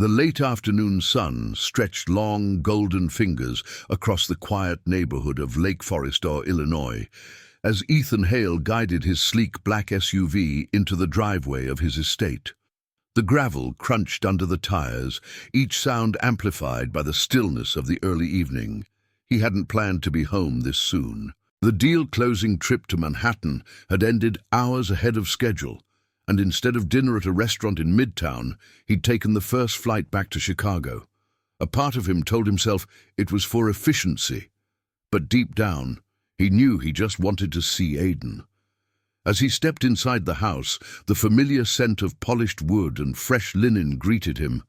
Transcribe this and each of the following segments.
The late afternoon sun stretched long, golden fingers across the quiet neighborhood of Lake Forest, Illinois, as Ethan Hale guided his sleek black SUV into the driveway of his estate. The gravel crunched under the tires, each sound amplified by the stillness of the early evening. He hadn't planned to be home this soon. The deal-closing trip to Manhattan had ended hours ahead of schedule, and instead of dinner at a restaurant in Midtown, he'd taken the first flight back to Chicago. A part of him told himself it was for efficiency, but deep down, he knew he just wanted to see Aiden. As he stepped inside the house, the familiar scent of polished wood and fresh linen greeted him,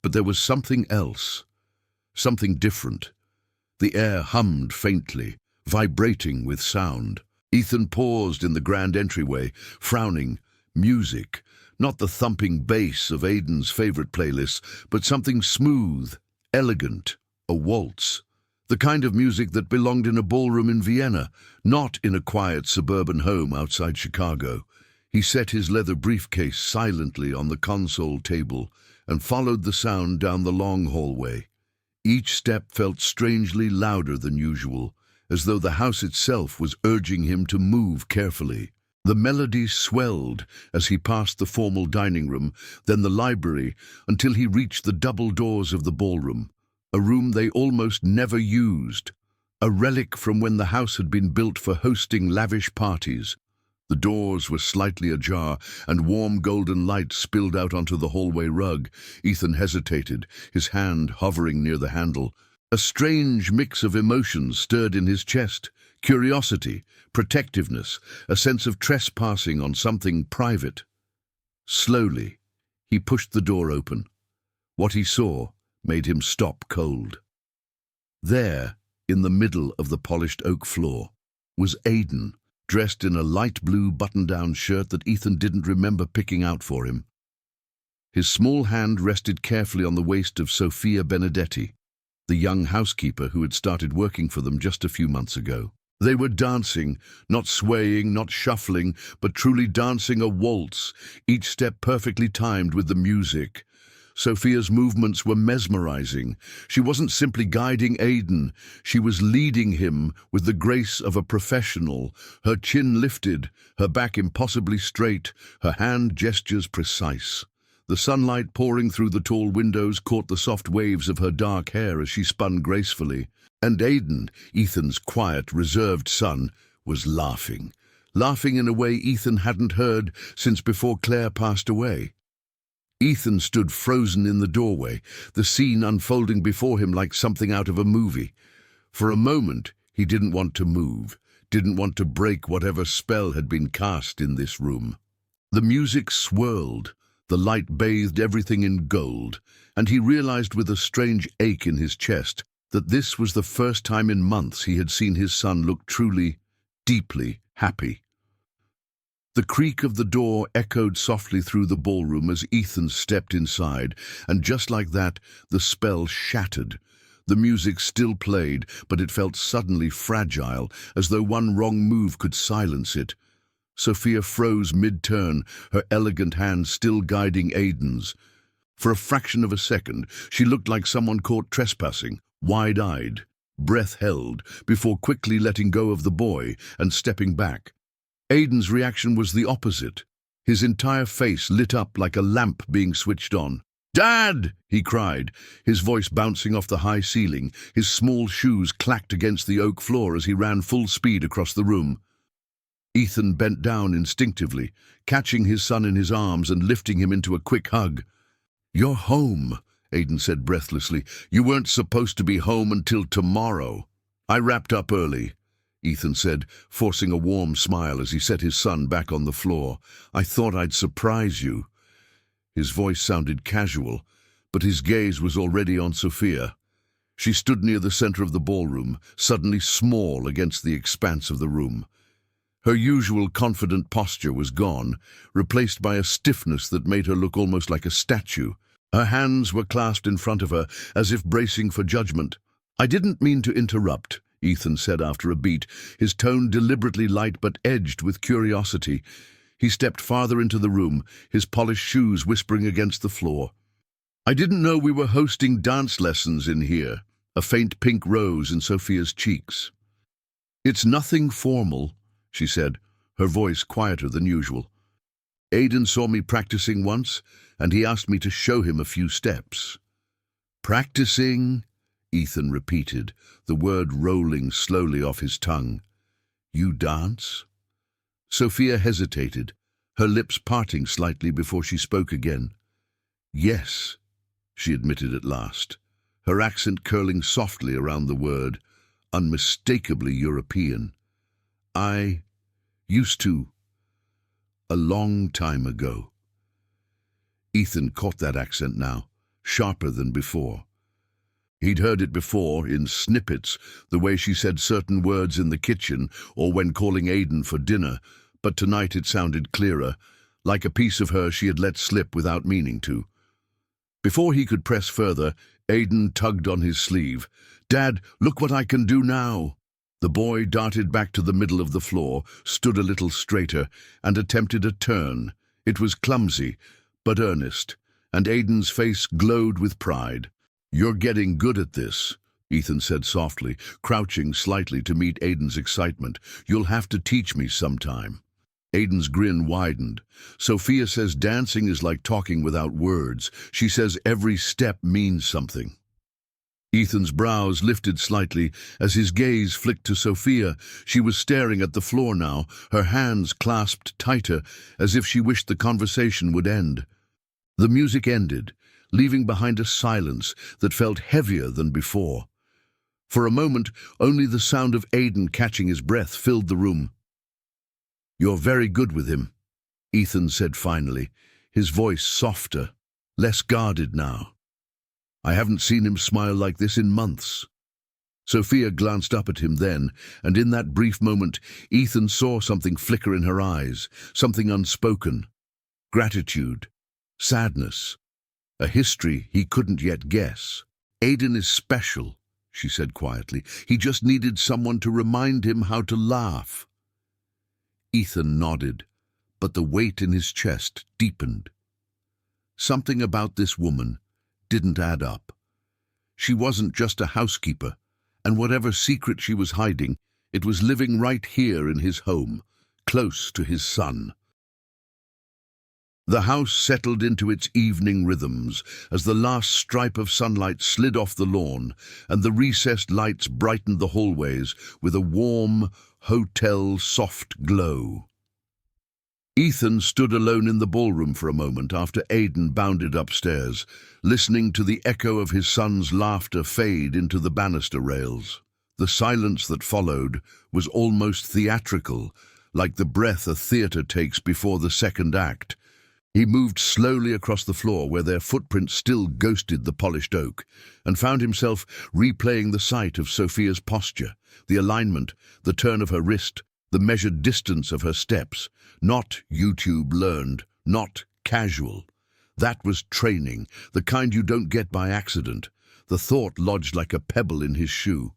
but there was something else, something different. The air hummed faintly, vibrating with sound. Ethan paused in the grand entryway, frowning. Music, not the thumping bass of Aiden's favorite playlists, but something smooth, elegant, a waltz. The kind of music that belonged in a ballroom in Vienna, not in a quiet suburban home outside Chicago. He set his leather briefcase silently on the console table and followed the sound down the long hallway. Each step felt strangely louder than usual, as though the house itself was urging him to move carefully. The melody swelled as he passed the formal dining room, then the library, until he reached the double doors of the ballroom, a room they almost never used, a relic from when the house had been built for hosting lavish parties. The doors were slightly ajar, and warm golden light spilled out onto the hallway rug. Ethan hesitated, his hand hovering near the handle. A strange mix of emotions stirred in his chest. Curiosity, protectiveness, a sense of trespassing on something private. Slowly, he pushed the door open. What he saw made him stop cold. There, in the middle of the polished oak floor, was Aiden, dressed in a light blue button-down shirt that Ethan didn't remember picking out for him. His small hand rested carefully on the waist of Sophia Benedetti, the young housekeeper who had started working for them just a few months ago. They were dancing, not swaying, not shuffling, but truly dancing a waltz, each step perfectly timed with the music. Sophia's movements were mesmerizing. She wasn't simply guiding Aiden, she was leading him with the grace of a professional, her chin lifted, her back impossibly straight, her hand gestures precise. The sunlight pouring through the tall windows caught the soft waves of her dark hair as she spun gracefully. And Aiden, Ethan's quiet, reserved son, was laughing. Laughing in a way Ethan hadn't heard since before Claire passed away. Ethan stood frozen in the doorway, the scene unfolding before him like something out of a movie. For a moment, he didn't want to move, didn't want to break whatever spell had been cast in this room. The music swirled, the light bathed everything in gold, and he realized with a strange ache in his chest that this was the first time in months he had seen his son look truly, deeply happy. The creak of the door echoed softly through the ballroom as Ethan stepped inside, and just like that, the spell shattered. The music still played, but it felt suddenly fragile, as though one wrong move could silence it. Sophia froze mid-turn, her elegant hand still guiding Aiden's. For a fraction of a second, she looked like someone caught trespassing, wide-eyed, breath held, before quickly letting go of the boy and stepping back. Aiden's reaction was the opposite. His entire face lit up like a lamp being switched on. "Dad!" he cried, his voice bouncing off the high ceiling. His small shoes clacked against the oak floor as he ran full speed across the room. Ethan bent down instinctively, catching his son in his arms and lifting him into a quick hug. "You're home," Aiden said breathlessly. "You weren't supposed to be home until tomorrow." "I wrapped up early," Ethan said, forcing a warm smile as he set his son back on the floor. "I thought I'd surprise you." His voice sounded casual, but his gaze was already on Sophia. She stood near the center of the ballroom, suddenly small against the expanse of the room. Her usual confident posture was gone, replaced by a stiffness that made her look almost like a statue. Her hands were clasped in front of her, as if bracing for judgment. "I didn't mean to interrupt," Ethan said after a beat, his tone deliberately light but edged with curiosity. He stepped farther into the room, his polished shoes whispering against the floor. I didn't know we were hosting dance lessons in here. A faint pink rose in Sophia's cheeks. It's nothing formal, she said, her voice quieter than usual. Aidan saw me practicing once, and he asked me to show him a few steps. Practicing, Ethan repeated, the word rolling slowly off his tongue. You dance? Sophia hesitated, her lips parting slightly before she spoke again. Yes, she admitted at last, her accent curling softly around the word, unmistakably European. I used to, a long time ago. Ethan caught that accent now, sharper than before. He'd heard it before, in snippets, the way she said certain words in the kitchen or when calling Aidan for dinner, but tonight it sounded clearer, like a piece of her she had let slip without meaning to. Before he could press further, Aidan tugged on his sleeve. Dad, look what I can do now. The boy darted back to the middle of the floor, stood a little straighter, and attempted a turn. It was clumsy, but earnest, and Aidan's face glowed with pride. You're getting good at this, Ethan said softly, crouching slightly to meet Aidan's excitement. You'll have to teach me sometime. Aidan's grin widened. Sophia says dancing is like talking without words. She says every step means something. Ethan's brows lifted slightly as his gaze flicked to Sophia. She was staring at the floor now, her hands clasped tighter, as if she wished the conversation would end. The music ended, leaving behind a silence that felt heavier than before. For a moment, only the sound of Aidan catching his breath filled the room. You're very good with him, Ethan said finally, his voice softer, less guarded now. I haven't seen him smile like this in months. Sophia glanced up at him then, and in that brief moment, Ethan saw something flicker in her eyes, something unspoken. Gratitude, sadness, a history he couldn't yet guess. Aidan is special, she said quietly. He just needed someone to remind him how to laugh. Ethan nodded, but the weight in his chest deepened. Something about this woman didn't add up. She wasn't just a housekeeper, and whatever secret she was hiding, it was living right here in his home, close to his son. The house settled into its evening rhythms as the last stripe of sunlight slid off the lawn and the recessed lights brightened the hallways with a warm, hotel soft glow. Ethan stood alone in the ballroom for a moment after Aidan bounded upstairs, listening to the echo of his son's laughter fade into the banister rails. The silence that followed was almost theatrical, like the breath a theatre takes before the second act. He moved slowly across the floor where their footprints still ghosted the polished oak, and found himself replaying the sight of Sophia's posture, the alignment, the turn of her wrist, the measured distance of her steps. Not YouTube learned, not casual. That was training, the kind you don't get by accident. The thought lodged like a pebble in his shoe.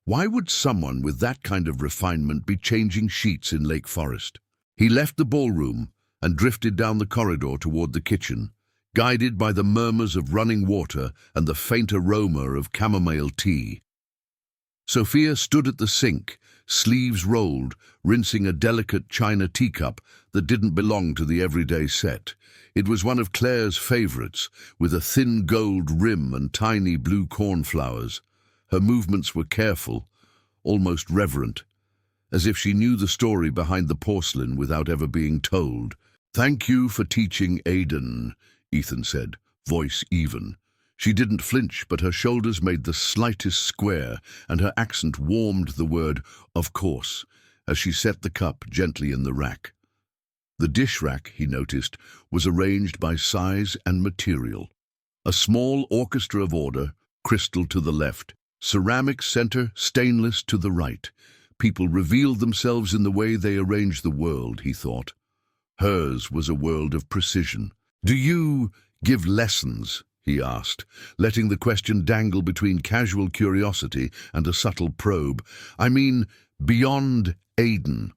Why would someone with that kind of refinement be changing sheets in Lake Forest? He left the ballroom and drifted down the corridor toward the kitchen, guided by the murmurs of running water and the faint aroma of chamomile tea. Sophia stood at the sink, sleeves rolled, rinsing a delicate china teacup that didn't belong to the everyday set. It was one of Claire's favorites, with a thin gold rim and tiny blue cornflowers. Her movements were careful, almost reverent, as if she knew the story behind the porcelain without ever being told. Thank you for teaching Aidan, Ethan said, voice even. She didn't flinch, but her shoulders made the slightest square, and her accent warmed the word, of course, as she set the cup gently in the rack. The dish rack, he noticed, was arranged by size and material. A small orchestra of order, crystal to the left, ceramic center, stainless to the right. People revealed themselves in the way they arranged the world, he thought. Hers was a world of precision. Do you give lessons? He asked, letting the question dangle between casual curiosity and a subtle probe. I mean, beyond Aidan.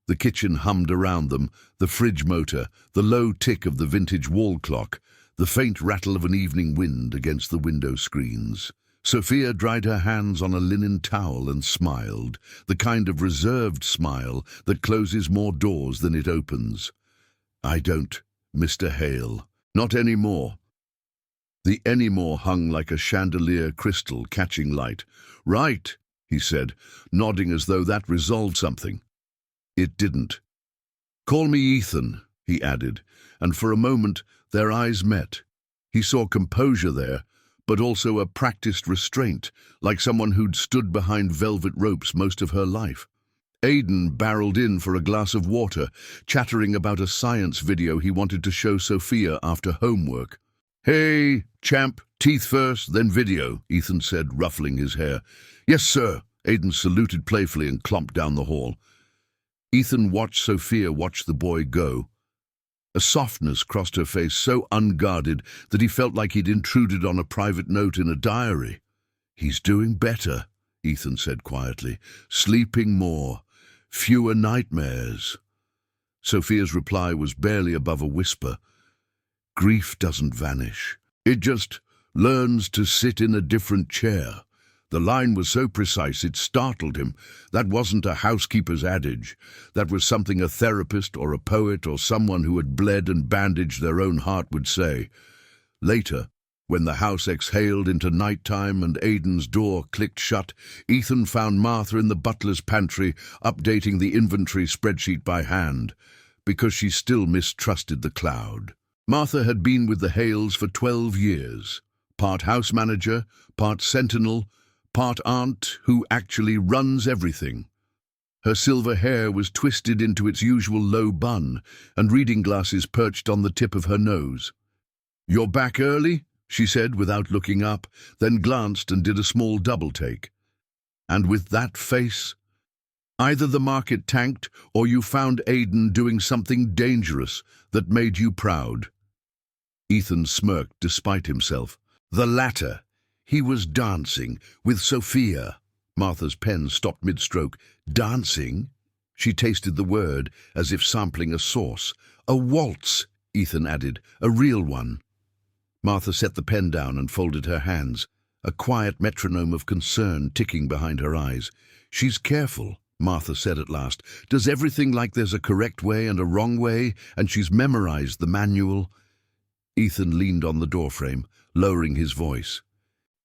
The kitchen hummed around them, the fridge motor, the low tick of the vintage wall clock. the faint rattle of an evening wind against the window screens. Sophia dried her hands on a linen towel and smiled, the kind of reserved smile that closes more doors than it opens. "I don't, Mr. Hale. Not anymore." The anymore hung like a chandelier crystal catching light. "Right," he said, nodding as though that resolved something. It didn't. "Call me Ethan," he added, and for a moment their eyes met. He saw composure there, but also a practiced restraint, like someone who'd stood behind velvet ropes most of her life. Aidan barreled in for a glass of water, chattering about a science video he wanted to show Sophia after homework. "Hey, champ, teeth first, then video," Ethan said, ruffling his hair. "Yes, sir," Aidan saluted playfully and clomped down the hall. Ethan watched Sophia watch the boy go. A softness crossed her face so unguarded that he felt like he'd intruded on a private note in a diary. "He's doing better," Ethan said quietly. "Sleeping more. Fewer nightmares." Sophia's reply was barely above a whisper. "Grief doesn't vanish. It just learns to sit in a different chair." The line was so precise it startled him. That wasn't a housekeeper's adage. That was something a therapist or a poet or someone who had bled and bandaged their own heart would say. Later, when the house exhaled into nighttime and Aidan's door clicked shut, Ethan found Martha in the butler's pantry updating the inventory spreadsheet by hand, because she still mistrusted the cloud. Martha had been with the Hales for 12 years, part house manager, part sentinel, part aunt who actually runs everything. Her silver hair was twisted into its usual low bun, and reading glasses perched on the tip of her nose. "You're back early?" she said without looking up, then glanced and did a small double-take. "And with that face? Either the market tanked or you found Aidan doing something dangerous that made you proud." Ethan smirked despite himself. "The latter. He was dancing with Sophia." Martha's pen stopped mid-stroke. "Dancing?" She tasted the word as if sampling a sauce. "A waltz," Ethan added. "A real one." Martha set the pen down and folded her hands, a quiet metronome of concern ticking behind her eyes. "She's careful," Martha said at last. "Does everything like there's a correct way and a wrong way, and she's memorized the manual." Ethan leaned on the doorframe, lowering his voice.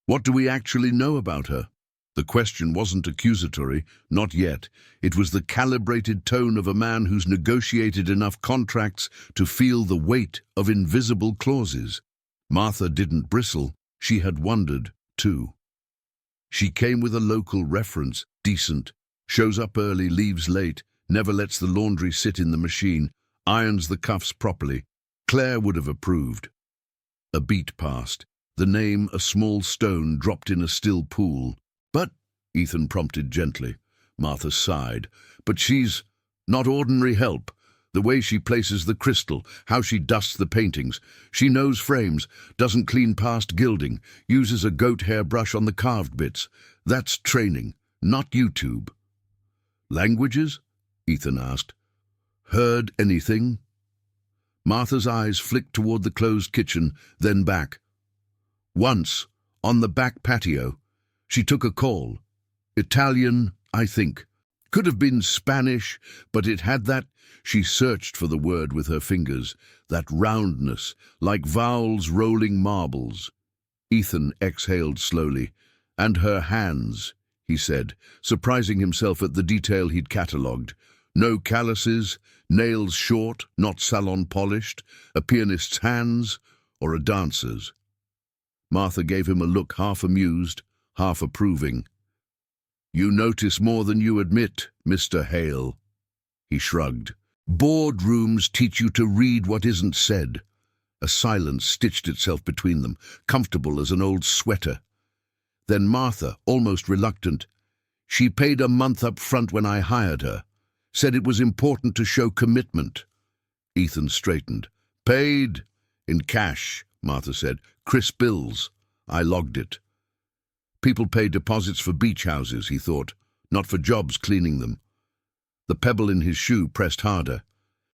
"What do we actually know about her?" The question wasn't accusatory, not yet. It was the calibrated tone of a man who's negotiated enough contracts to feel the weight of invisible clauses. Martha didn't bristle. She had wondered, too. She came with a local reference, decent, shows up early, leaves late, never lets the laundry sit in the machine, irons the cuffs properly. Claire would have approved. A beat passed. The name, a small stone dropped in a still pool. "But," Ethan prompted gently. Martha sighed. "But she's not ordinary help. The way she places the crystal, how she dusts the paintings. She knows frames, doesn't clean past gilding, uses a goat hair brush on the carved bits. That's training, not YouTube." "Languages?" Ethan asked. "Heard anything?" Martha's eyes flicked toward the closed kitchen, then back. "Once, on the back patio, she took a call. Italian, I think. Could have been Spanish, but it had that—" She searched for the word with her fingers, that roundness, like vowels rolling marbles. Ethan exhaled slowly. "And her hands," he said, surprising himself at the detail he'd catalogued. "No calluses, nails short, not salon-polished, a pianist's hands, or a dancer's." Martha gave him a look half amused, half approving. "You notice more than you admit, Mr. Hale." He shrugged. "Boardrooms teach you to read what isn't said." A silence stitched itself between them, comfortable as an old sweater. Then Martha, almost reluctant, "She paid a month up front when I hired her. Said it was important to show commitment." Ethan straightened. "Paid? In cash," Martha said. "Crisp bills. I logged it." People pay deposits for beach houses, he thought, not for jobs cleaning them. The pebble in his shoe pressed harder.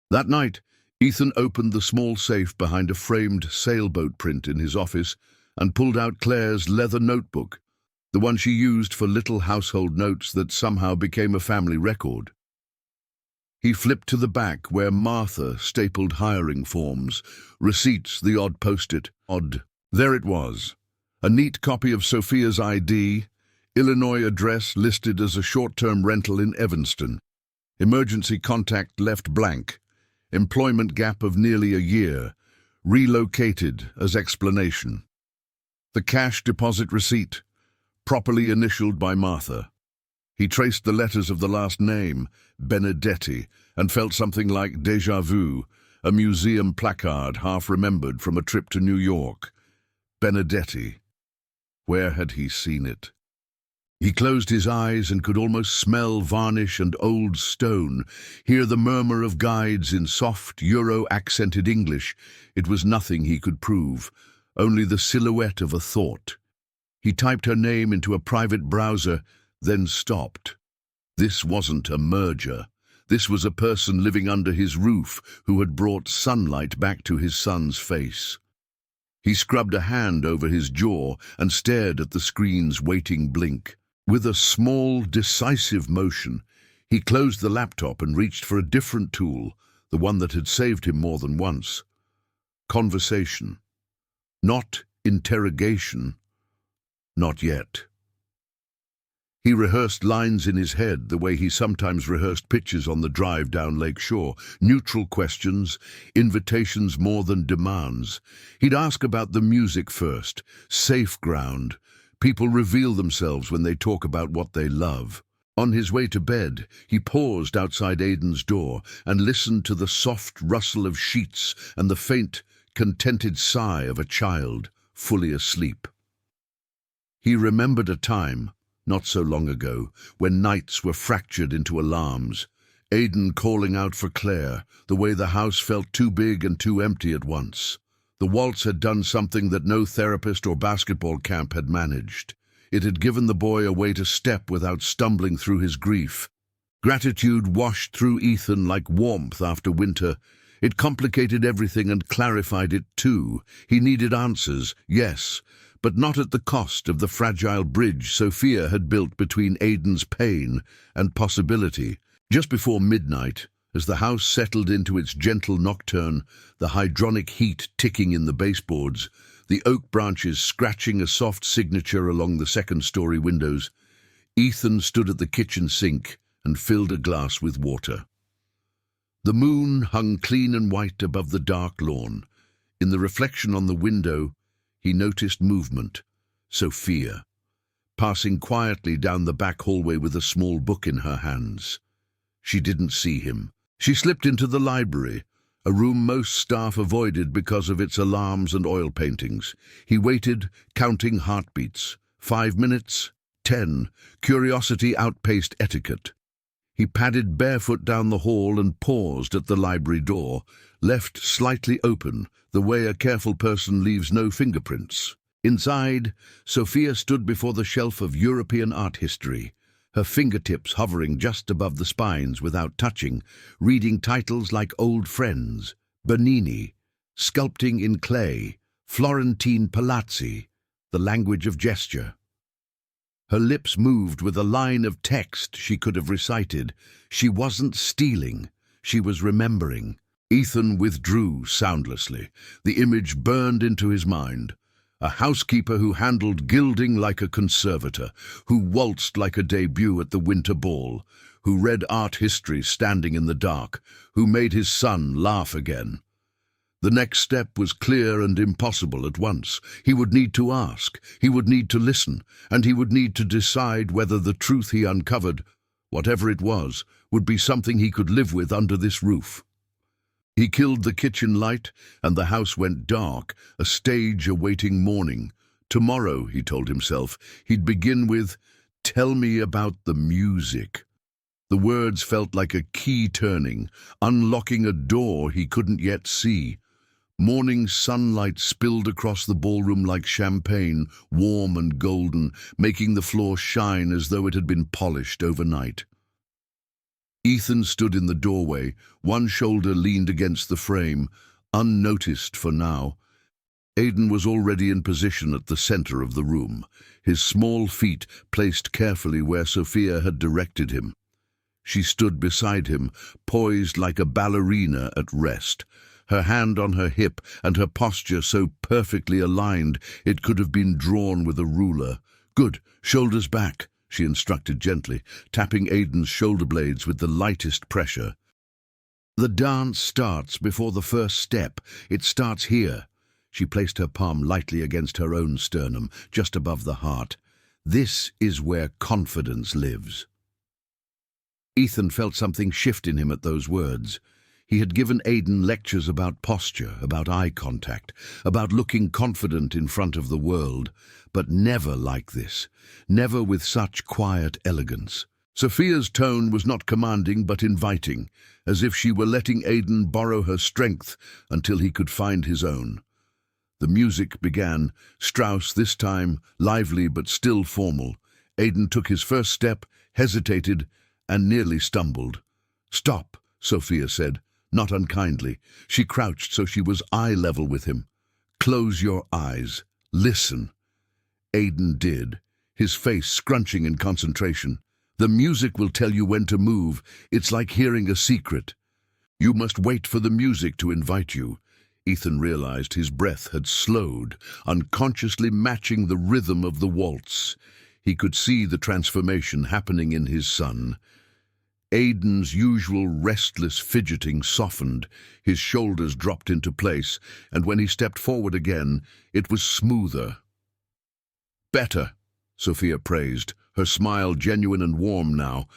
That night, Ethan opened the small safe behind a framed sailboat print in his office and pulled out Claire's leather notebook, the one she used for little household notes that somehow became a family record. He flipped to the back where Martha stapled hiring forms, receipts, the odd post-it. There it was, a neat copy of Sophia's ID, Illinois address listed as a short-term rental in Evanston. Emergency contact left blank. Employment gap of nearly a year. Relocated as explanation. The cash deposit receipt, properly initialed by Martha. He traced the letters of the last name, Benedetti, and felt something like déjà vu, a museum placard half-remembered from a trip to New York. Benedetti. Where had he seen it? He closed his eyes and could almost smell varnish and old stone, hear the murmur of guides in soft, Euro-accented English. It was nothing he could prove, only the silhouette of a thought. He typed her name into a private browser, then stopped. This wasn't a merger. This was a person living under his roof who had brought sunlight back to his son's face. He scrubbed a hand over his jaw and stared at the screen's waiting blink. With a small, decisive motion, he closed the laptop and reached for a different tool, the one that had saved him more than once. Conversation. Not interrogation. Not yet. He rehearsed lines in his head the way he sometimes rehearsed pitches on the drive down Lake Shore. Neutral questions, invitations more than demands. He'd ask about the music first, safe ground. People reveal themselves when they talk about what they love. On his way to bed, he paused outside Aiden's door and listened to the soft rustle of sheets and the faint, contented sigh of a child, fully asleep. He remembered a time, not so long ago, when nights were fractured into alarms. Aiden calling out for Claire, the way the house felt too big and too empty at once. The waltz had done something that no therapist or basketball camp had managed. It had given the boy a way to step without stumbling through his grief. Gratitude washed through Ethan like warmth after winter. It complicated everything and clarified it too. He needed answers, yes, but not at the cost of the fragile bridge Sophia had built between Aiden's pain and possibility. Just before midnight, as the house settled into its gentle nocturne, the hydronic heat ticking in the baseboards, the oak branches scratching a soft signature along the second-story windows, Ethan stood at the kitchen sink and filled a glass with water. The moon hung clean and white above the dark lawn. In the reflection on the window, he noticed movement. Sophia, passing quietly down the back hallway with a small book in her hands. She didn't see him. She slipped into the library, a room most staff avoided because of its alarms and oil paintings. He waited, counting heartbeats. 5 minutes, 10. Curiosity outpaced etiquette. He padded barefoot down the hall and paused at the library door, left slightly open, the way a careful person leaves no fingerprints. Inside, Sophia stood before the shelf of European art history, her fingertips hovering just above the spines without touching, reading titles like Old Friends, Bernini, Sculpting in Clay, Florentine Palazzi, the language of gesture. Her lips moved with a line of text she could have recited. She wasn't stealing, she was remembering. Ethan withdrew soundlessly. The image burned into his mind. A housekeeper who handled gilding like a conservator, who waltzed like a debut at the winter ball, who read art history standing in the dark, who made his son laugh again. The next step was clear and impossible at once. He would need to ask, he would need to listen, and he would need to decide whether the truth he uncovered, whatever it was, would be something he could live with under this roof. He killed the kitchen light, and the house went dark, a stage awaiting morning. Tomorrow, he told himself, he'd begin with, "Tell me about the music." The words felt like a key turning, unlocking a door he couldn't yet see. Morning sunlight spilled across the ballroom like champagne, warm and golden, making the floor shine as though it had been polished overnight. Ethan stood in the doorway, one shoulder leaned against the frame, unnoticed for now. Aidan was already in position at the center of the room, his small feet placed carefully where Sophia had directed him. She stood beside him, poised like a ballerina at rest, her hand on her hip and her posture so perfectly aligned it could have been drawn with a ruler. "Good, shoulders back," she instructed gently, tapping Aidan's shoulder blades with the lightest pressure. "The dance starts before the first step. It starts here." She placed her palm lightly against her own sternum, just above the heart. "This is where confidence lives." Ethan felt something shift in him at those words. He had given Aidan lectures about posture, about eye contact, about looking confident in front of the world, but never like this, never with such quiet elegance. Sophia's tone was not commanding but inviting, as if she were letting Aidan borrow her strength until he could find his own. The music began, Strauss this time, lively but still formal. Aidan took his first step, hesitated, and nearly stumbled. "Stop," Sophia said, not unkindly. She crouched so she was eye level with him. "Close your eyes. Listen." Aidan did, his face scrunching in concentration. "The music will tell you when to move. It's like hearing a secret. You must wait for the music to invite you." Ethan realized his breath had slowed, unconsciously matching the rhythm of the waltz. He could see the transformation happening in his son. Aidan's usual restless fidgeting softened, his shoulders dropped into place, and when he stepped forward again, it was smoother. "Better," Sophia praised, her smile genuine and warm now.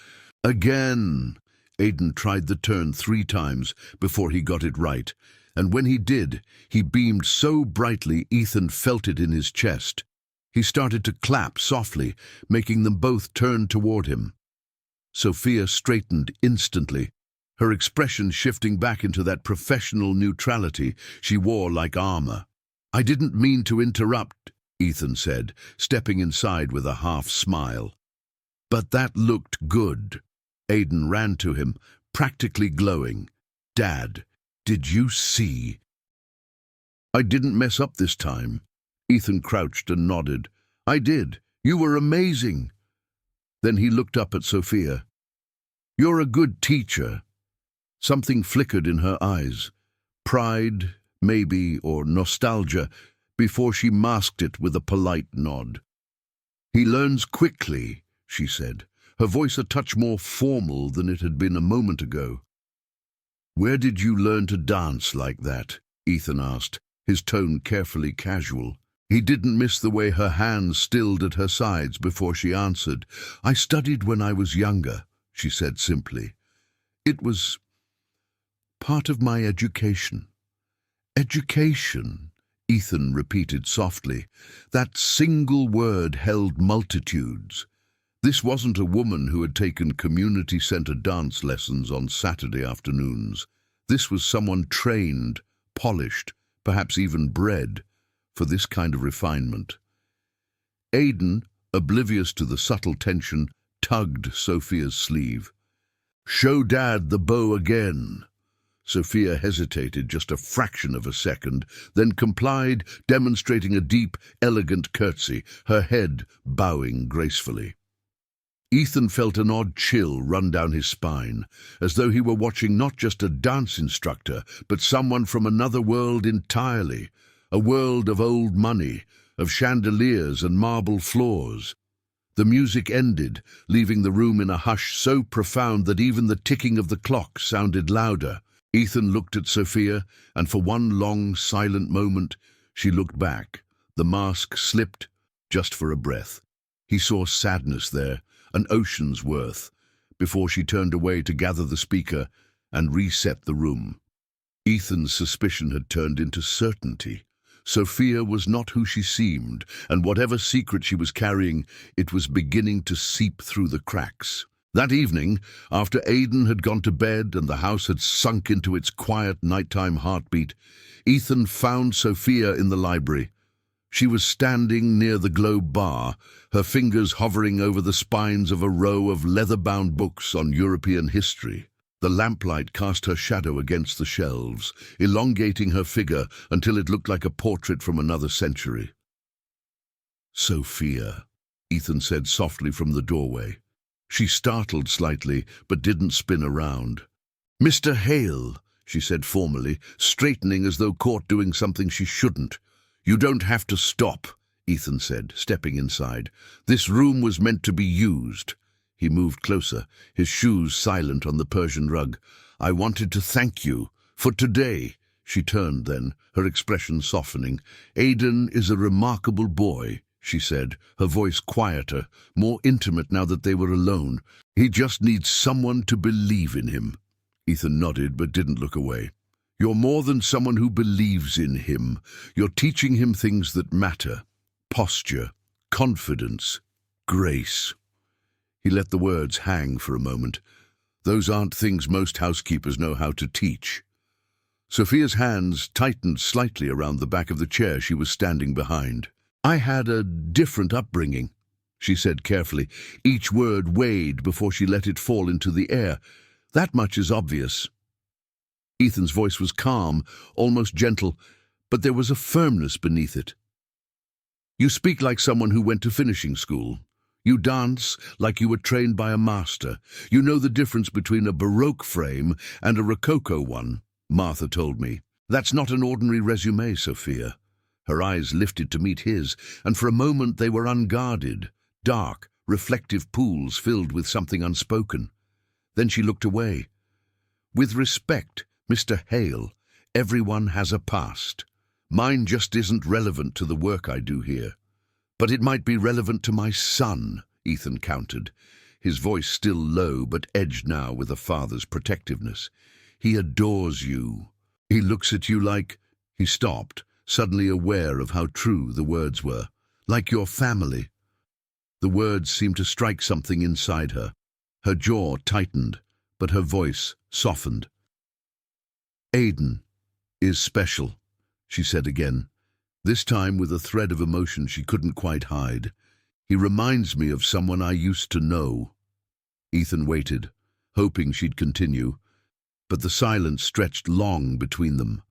"Again." Aidan tried the turn 3 times before he got it right, and when he did, he beamed so brightly Ethan felt it in his chest. He started to clap softly, making them both turn toward him. Sophia straightened instantly, her expression shifting back into that professional neutrality she wore like armor. "I didn't mean to interrupt," Ethan said, stepping inside with a half-smile. "But that looked good." Aidan ran to him, practically glowing. "Dad, did you see?" "I didn't mess up this time." Ethan crouched and nodded. "I did. You were amazing." Then he looked up at Sophia. "You're a good teacher." Something flickered in her eyes. Pride, maybe, or nostalgia, before she masked it with a polite nod. "He learns quickly," she said, her voice a touch more formal than it had been a moment ago. "Where did you learn to dance like that?" Ethan asked, his tone carefully casual. He didn't miss the way her hands stilled at her sides before she answered. "I studied when I was younger," she said simply. "It was part of my education." "Education," Ethan repeated softly. That single word held multitudes. This wasn't a woman who had taken community center dance lessons on Saturday afternoons. This was someone trained, polished, perhaps even bred for this kind of refinement. Aidan, oblivious to the subtle tension, tugged Sophia's sleeve. "Show Dad the bow again." Sophia hesitated just a fraction of a second, then complied, demonstrating a deep, elegant curtsy, her head bowing gracefully. Ethan felt an odd chill run down his spine, as though he were watching not just a dance instructor, but someone from another world entirely, a world of old money, of chandeliers and marble floors. The music ended, leaving the room in a hush so profound that even the ticking of the clock sounded louder. Ethan looked at Sophia, and for one long, silent moment, she looked back. The mask slipped, just for a breath. He saw sadness there, an ocean's worth, before she turned away to gather the speaker and reset the room. Ethan's suspicion had turned into certainty. Sophia was not who she seemed, and whatever secret she was carrying, it was beginning to seep through the cracks. That evening, after Aidan had gone to bed and the house had sunk into its quiet nighttime heartbeat, Ethan found Sophia in the library. She was standing near the globe bar, her fingers hovering over the spines of a row of leather-bound books on European history. The lamplight cast her shadow against the shelves, elongating her figure until it looked like a portrait from another century. "Sophia," Ethan said softly from the doorway. She startled slightly, but didn't spin around. "Mr. Hale," she said formally, straightening as though caught doing something she shouldn't. "You don't have to stop," Ethan said, stepping inside. "This room was meant to be used." He moved closer, his shoes silent on the Persian rug. "I wanted to thank you for today." She turned then, her expression softening. "Aiden is a remarkable boy," she said, her voice quieter, more intimate now that they were alone. "He just needs someone to believe in him." Ethan nodded but didn't look away. "You're more than someone who believes in him. You're teaching him things that matter. Posture, confidence, grace." He let the words hang for a moment. "Those aren't things most housekeepers know how to teach." Sophia's hands tightened slightly around the back of the chair she was standing behind. "I had a different upbringing," she said carefully. Each word weighed before she let it fall into the air. "That much is obvious." Ethan's voice was calm, almost gentle, but there was a firmness beneath it. "You speak like someone who went to finishing school. You dance like you were trained by a master. You know the difference between a Baroque frame and a Rococo one," Martha told me. "That's not an ordinary resume, Sophia." Her eyes lifted to meet his, and for a moment they were unguarded, dark, reflective pools filled with something unspoken. Then she looked away. "With respect, Mr. Hale, everyone has a past. Mine just isn't relevant to the work I do here." "But it might be relevant to my son," Ethan countered, his voice still low but edged now with a father's protectiveness. "He adores you. He looks at you like—" He stopped, suddenly aware of how true the words were. "Like your family." The words seemed to strike something inside her. Her jaw tightened, but her voice softened. "Aiden is special," she said again, this time with a thread of emotion she couldn't quite hide. "He reminds me of someone I used to know." Ethan waited, hoping she'd continue, but the silence stretched long between them,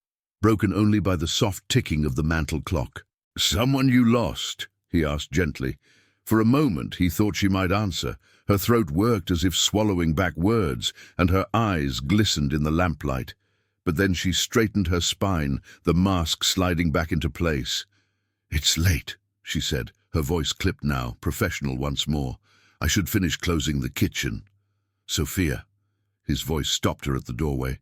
broken only by the soft ticking of the mantel clock. "Someone you lost?" he asked gently. For a moment he thought she might answer. Her throat worked as if swallowing back words, and her eyes glistened in the lamplight. But then she straightened her spine, the mask sliding back into place. "It's late," she said, her voice clipped now, professional once more. "I should finish closing the kitchen." "Sophia." His voice stopped her at the doorway.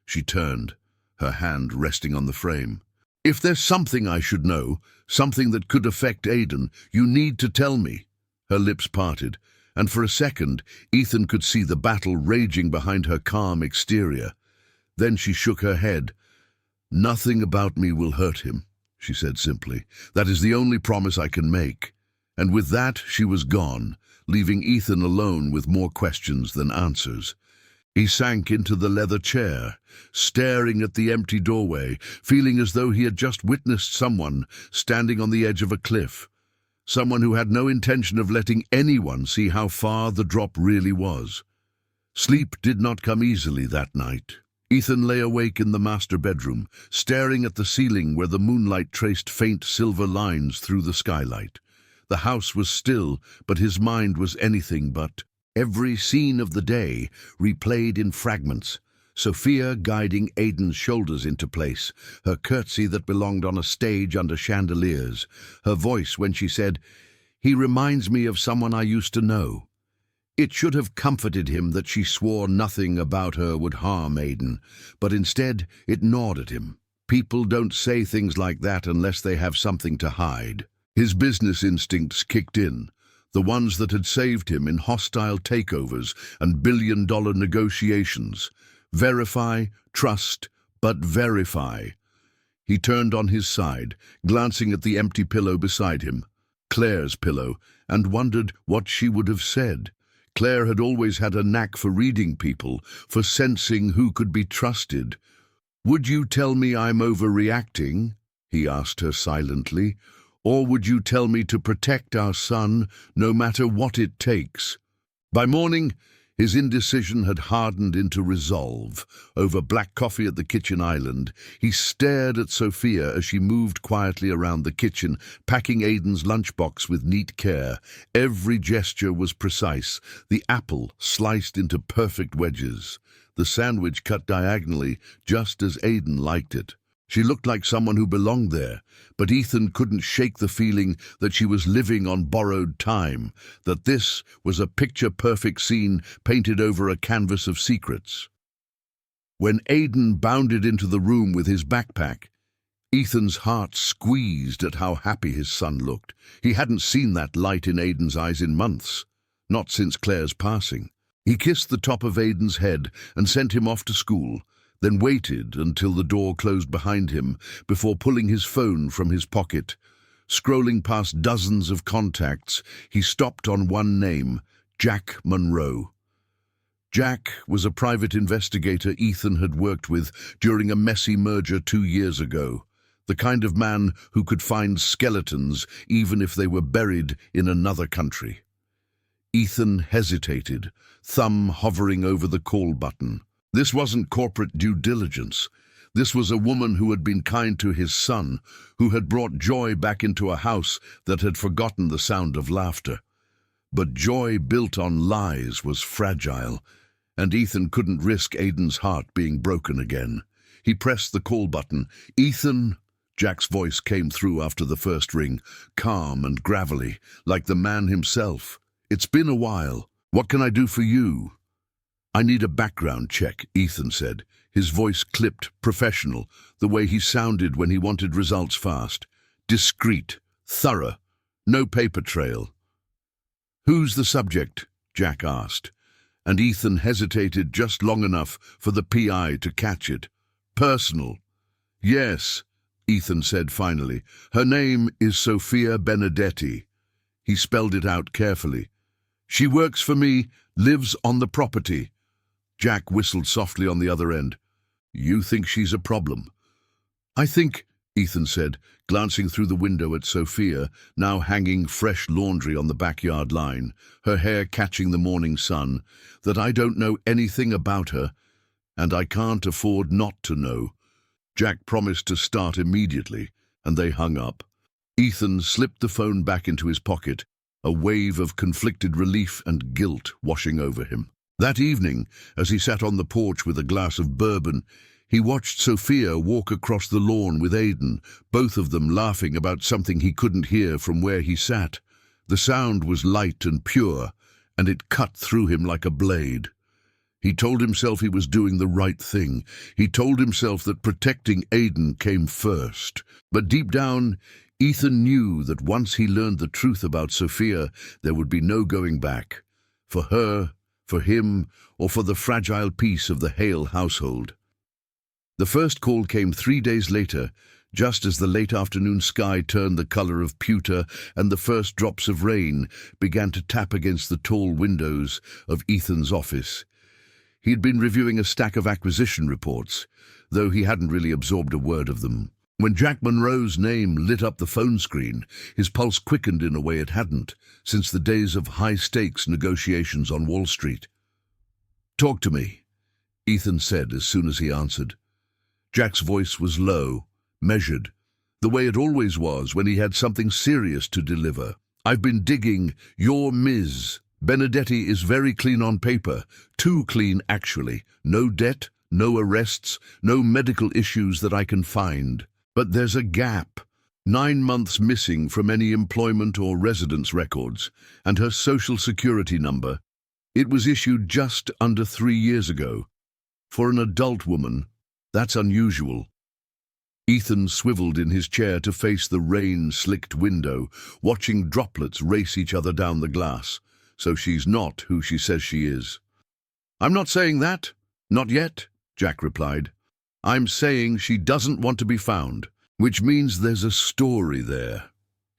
She turned, her hand resting on the frame. "If there's something I should know, something that could affect Aiden, you need to tell me." Her lips parted, and for a second Ethan could see the battle raging behind her calm exterior. Then she shook her head. "Nothing about me will hurt him," she said simply. "That is the only promise I can make." And with that she was gone, leaving Ethan alone with more questions than answers. He sank into the leather chair, staring at the empty doorway, feeling as though he had just witnessed someone standing on the edge of a cliff. Someone who had no intention of letting anyone see how far the drop really was. Sleep did not come easily that night. Ethan lay awake in the master bedroom, staring at the ceiling where the moonlight traced faint silver lines through the skylight. The house was still, but his mind was anything but. Every scene of the day replayed in fragments. Sophia guiding Aiden's shoulders into place, her curtsy that belonged on a stage under chandeliers, her voice when she said, "He reminds me of someone I used to know." It should have comforted him that she swore nothing about her would harm Aiden, but instead it gnawed at him. People don't say things like that unless they have something to hide. His business instincts kicked in, the ones that had saved him in hostile takeovers and billion-dollar negotiations. Verify, trust, but verify. He turned on his side, glancing at the empty pillow beside him, Claire's pillow, and wondered what she would have said. Claire had always had a knack for reading people, for sensing who could be trusted. "Would you tell me I'm overreacting?" he asked her silently. Or would you tell me to protect our son, no matter what it takes? By morning, his indecision had hardened into resolve. Over black coffee at the kitchen island, he stared at Sophia as she moved quietly around the kitchen, packing Aiden's lunchbox with neat care. Every gesture was precise, the apple sliced into perfect wedges, the sandwich cut diagonally, just as Aiden liked it. She looked like someone who belonged there, but Ethan couldn't shake the feeling that she was living on borrowed time, that this was a picture-perfect scene painted over a canvas of secrets. When Aiden bounded into the room with his backpack, Ethan's heart squeezed at how happy his son looked. He hadn't seen that light in Aiden's eyes in months, not since Claire's passing. He kissed the top of Aiden's head and sent him off to school, then waited until the door closed behind him before pulling his phone from his pocket. Scrolling past dozens of contacts, he stopped on one name, Jack Monroe. Jack was a private investigator Ethan had worked with during a messy merger 2 years ago, the kind of man who could find skeletons even if they were buried in another country. Ethan hesitated, thumb hovering over the call button. This wasn't corporate due diligence. This was a woman who had been kind to his son, who had brought joy back into a house that had forgotten the sound of laughter. But joy built on lies was fragile, and Ethan couldn't risk Aiden's heart being broken again. He pressed the call button. "Ethan," Jack's voice came through after the first ring, calm and gravelly, like the man himself. "It's been a while. What can I do for you?" "I need a background check," Ethan said, his voice clipped, professional, the way he sounded when he wanted results fast. Discreet, thorough, no paper trail. "Who's the subject?" Jack asked, and Ethan hesitated just long enough for the PI to catch it. "Personal." "Yes," Ethan said finally. "Her name is Sophia Benedetti." He spelled it out carefully. "She works for me, lives on the property." Jack whistled softly on the other end. "You think she's a problem?" "I think," Ethan said, glancing through the window at Sophia, now hanging fresh laundry on the backyard line, her hair catching the morning sun, "that I don't know anything about her, and I can't afford not to know." Jack promised to start immediately, and they hung up. Ethan slipped the phone back into his pocket, a wave of conflicted relief and guilt washing over him. That evening, as he sat on the porch with a glass of bourbon, he watched Sophia walk across the lawn with Aiden, both of them laughing about something he couldn't hear from where he sat. The sound was light and pure, and it cut through him like a blade. He told himself he was doing the right thing. He told himself that protecting Aiden came first. But deep down, Ethan knew that once he learned the truth about Sophia, there would be no going back. For her, for him, or for the fragile peace of the Hale household. The first call came 3 days later, just as the late afternoon sky turned the color of pewter and the first drops of rain began to tap against the tall windows of Ethan's office. He'd been reviewing a stack of acquisition reports, though he hadn't really absorbed a word of them. When Jack Monroe's name lit up the phone screen, his pulse quickened in a way it hadn't since the days of high-stakes negotiations on Wall Street. "Talk to me," Ethan said as soon as he answered. Jack's voice was low, measured, the way it always was when he had something serious to deliver. "I've been digging. Your Ms. Benedetti is very clean on paper, too clean actually. No debt, no arrests, no medical issues that I can find. But there's a gap. 9 months missing from any employment or residence records, and her social security number. It was issued just under 3 years ago. For an adult woman, that's unusual." Ethan swiveled in his chair to face the rain-slicked window, watching droplets race each other down the glass. "So she's not who she says she is." "I'm not saying that. Not yet," Jack replied. "I'm saying she doesn't want to be found, which means there's a story there."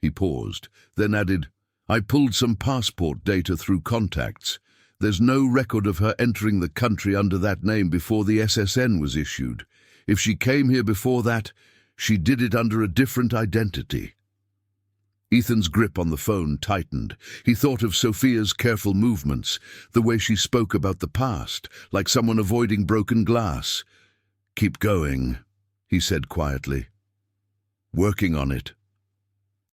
He paused, then added, "I pulled some passport data through contacts. There's no record of her entering the country under that name before the SSN was issued. If she came here before that, she did it under a different identity." Ethan's grip on the phone tightened. He thought of Sophia's careful movements, the way she spoke about the past, like someone avoiding broken glass. "Keep going," he said quietly. "Working on it.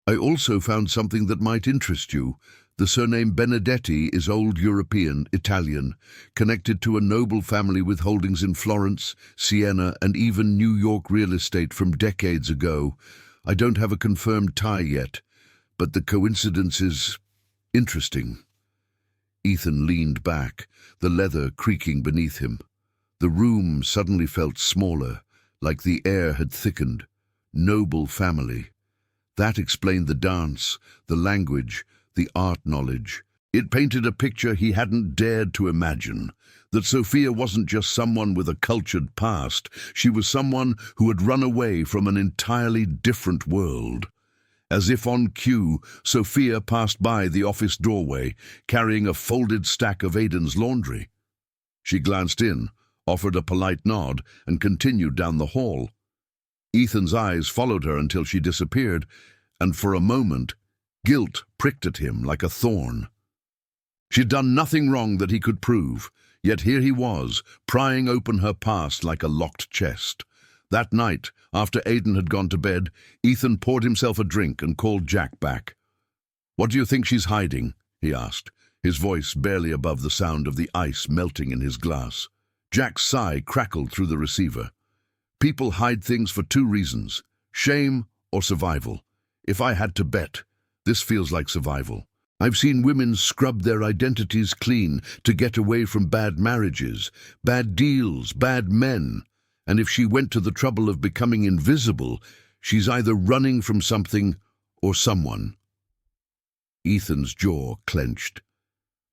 I also found something that might interest you. The surname Benedetti is Old European, Italian, connected to a noble family with holdings in Florence, Siena, and even New York real estate from decades ago. I don't have a confirmed tie yet, but the coincidence is interesting." Ethan leaned back, the leather creaking beneath him. The room suddenly felt smaller, like the air had thickened. Noble family. That explained the dance, the language, the art knowledge. It painted a picture he hadn't dared to imagine, that Sophia wasn't just someone with a cultured past, she was someone who had run away from an entirely different world. As if on cue, Sophia passed by the office doorway, carrying a folded stack of Aiden's laundry. She glanced in, offered a polite nod, and continued down the hall. Ethan's eyes followed her until she disappeared, and for a moment, guilt pricked at him like a thorn. She'd done nothing wrong that he could prove, yet here he was, prying open her past like a locked chest. That night, after Aiden had gone to bed, Ethan poured himself a drink and called Jack back. "What do you think she's hiding?" he asked, his voice barely above the sound of the ice melting in his glass. Jack's sigh crackled through the receiver. "People hide things for two reasons, shame or survival. If I had to bet, this feels like survival. I've seen women scrub their identities clean to get away from bad marriages, bad deals, bad men. And if she went to the trouble of becoming invisible, she's either running from something or someone." Ethan's jaw clenched.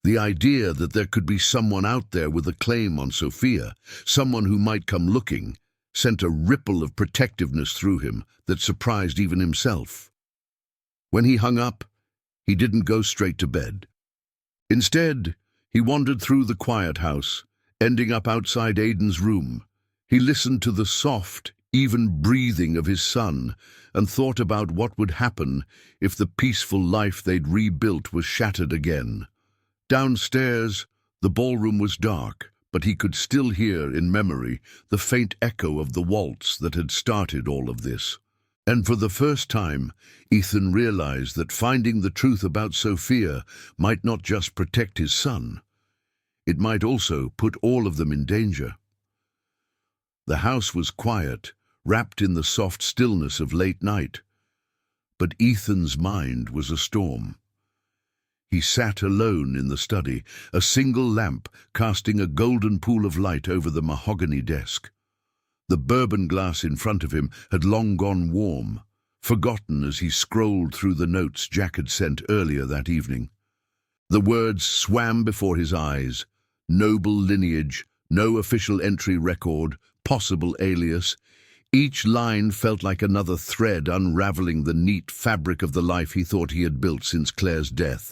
The idea that there could be someone out there with a claim on Sophia, someone who might come looking, sent a ripple of protectiveness through him that surprised even himself. When he hung up, he didn't go straight to bed. Instead, he wandered through the quiet house, ending up outside Aiden's room. He listened to the soft, even breathing of his son and thought about what would happen if the peaceful life they'd rebuilt was shattered again. Downstairs, the ballroom was dark, but he could still hear, in memory, the faint echo of the waltz that had started all of this. And for the first time, Ethan realized that finding the truth about Sophia might not just protect his son. It might also put all of them in danger. The house was quiet, wrapped in the soft stillness of late night. But Ethan's mind was a storm. He sat alone in the study, a single lamp casting a golden pool of light over the mahogany desk. The bourbon glass in front of him had long gone warm, forgotten as he scrolled through the notes Jack had sent earlier that evening. The words swam before his eyes: noble lineage, no official entry record, possible alias. Each line felt like another thread unraveling the neat fabric of the life he thought he had built since Claire's death.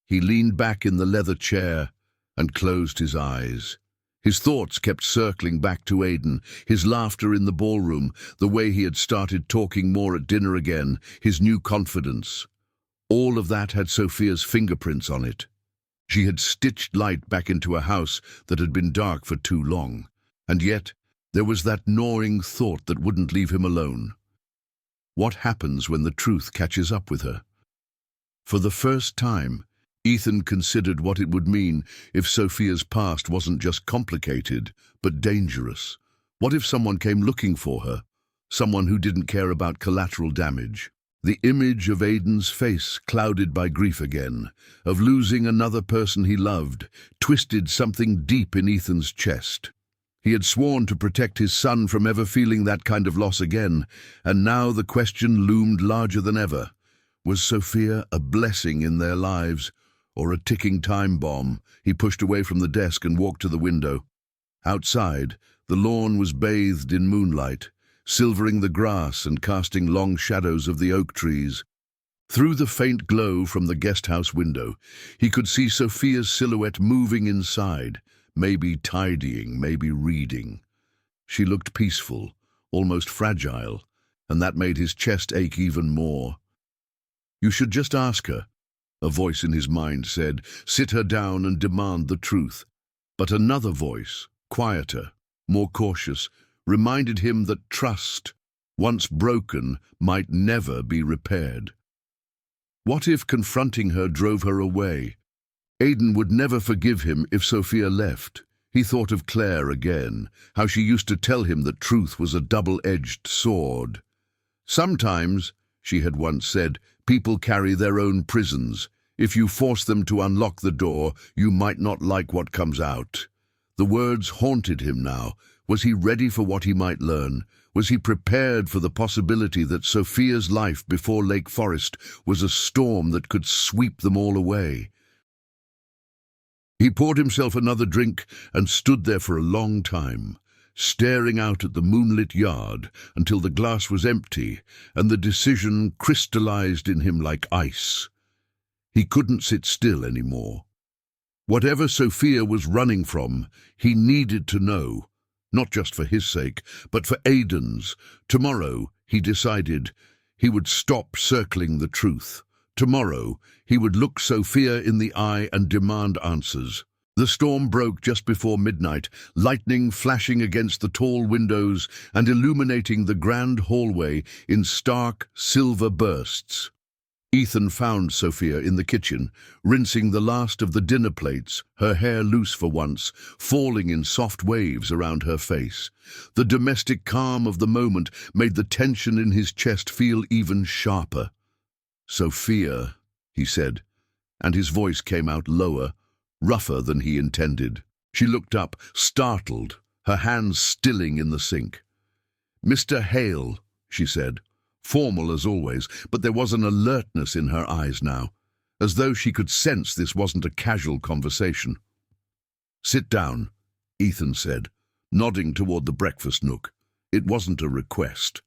He leaned back in the leather chair and closed his eyes. His thoughts kept circling back to Aiden, his laughter in the ballroom, the way he had started talking more at dinner again, his new confidence. All of that had Sophia's fingerprints on it. She had stitched light back into a house that had been dark for too long. And yet, there was that gnawing thought that wouldn't leave him alone. What happens when the truth catches up with her? For the first time, Ethan considered what it would mean if Sophia's past wasn't just complicated, but dangerous. What if someone came looking for her? Someone who didn't care about collateral damage. The image of Aiden's face, clouded by grief again, of losing another person he loved, twisted something deep in Ethan's chest. He had sworn to protect his son from ever feeling that kind of loss again, and now the question loomed larger than ever. Was Sophia a blessing in their lives, or a ticking time bomb? He pushed away from the desk and walked to the window. Outside, the lawn was bathed in moonlight, silvering the grass and casting long shadows of the oak trees. Through the faint glow from the guest-house window, he could see Sophia's silhouette moving inside, maybe tidying, maybe reading. She looked peaceful, almost fragile, and that made his chest ache even more. You should just ask her. A voice in his mind said, sit her down and demand the truth. But another voice, quieter, more cautious, reminded him that trust, once broken, might never be repaired. What if confronting her drove her away? Aidan would never forgive him if Sophia left. He thought of Claire again, how she used to tell him that truth was a double-edged sword. Sometimes, she had once said, people carry their own prisons. If you force them to unlock the door, you might not like what comes out. The words haunted him now. Was he ready for what he might learn? Was he prepared for the possibility that Sophia's life before Lake Forest was a storm that could sweep them all away? He poured himself another drink and stood there for a long time, staring out at the moonlit yard until the glass was empty and the decision crystallized in him like ice. He couldn't sit still anymore. Whatever Sophia was running from, he needed to know, not just for his sake, but for Aidan's. Tomorrow, he decided, he would stop circling the truth. Tomorrow, he would look Sophia in the eye and demand answers. The storm broke just before midnight, lightning flashing against the tall windows and illuminating the grand hallway in stark silver bursts. Ethan found Sophia in the kitchen, rinsing the last of the dinner plates, her hair loose for once, falling in soft waves around her face. The domestic calm of the moment made the tension in his chest feel even sharper. "Sophia," he said, and his voice came out lower, rougher than he intended. She looked up, startled, her hands stilling in the sink. "Mr. Hale," she said, formal as always, but there was an alertness in her eyes now, as though she could sense this wasn't a casual conversation. "Sit down," Ethan said, nodding toward the breakfast nook. It wasn't a request.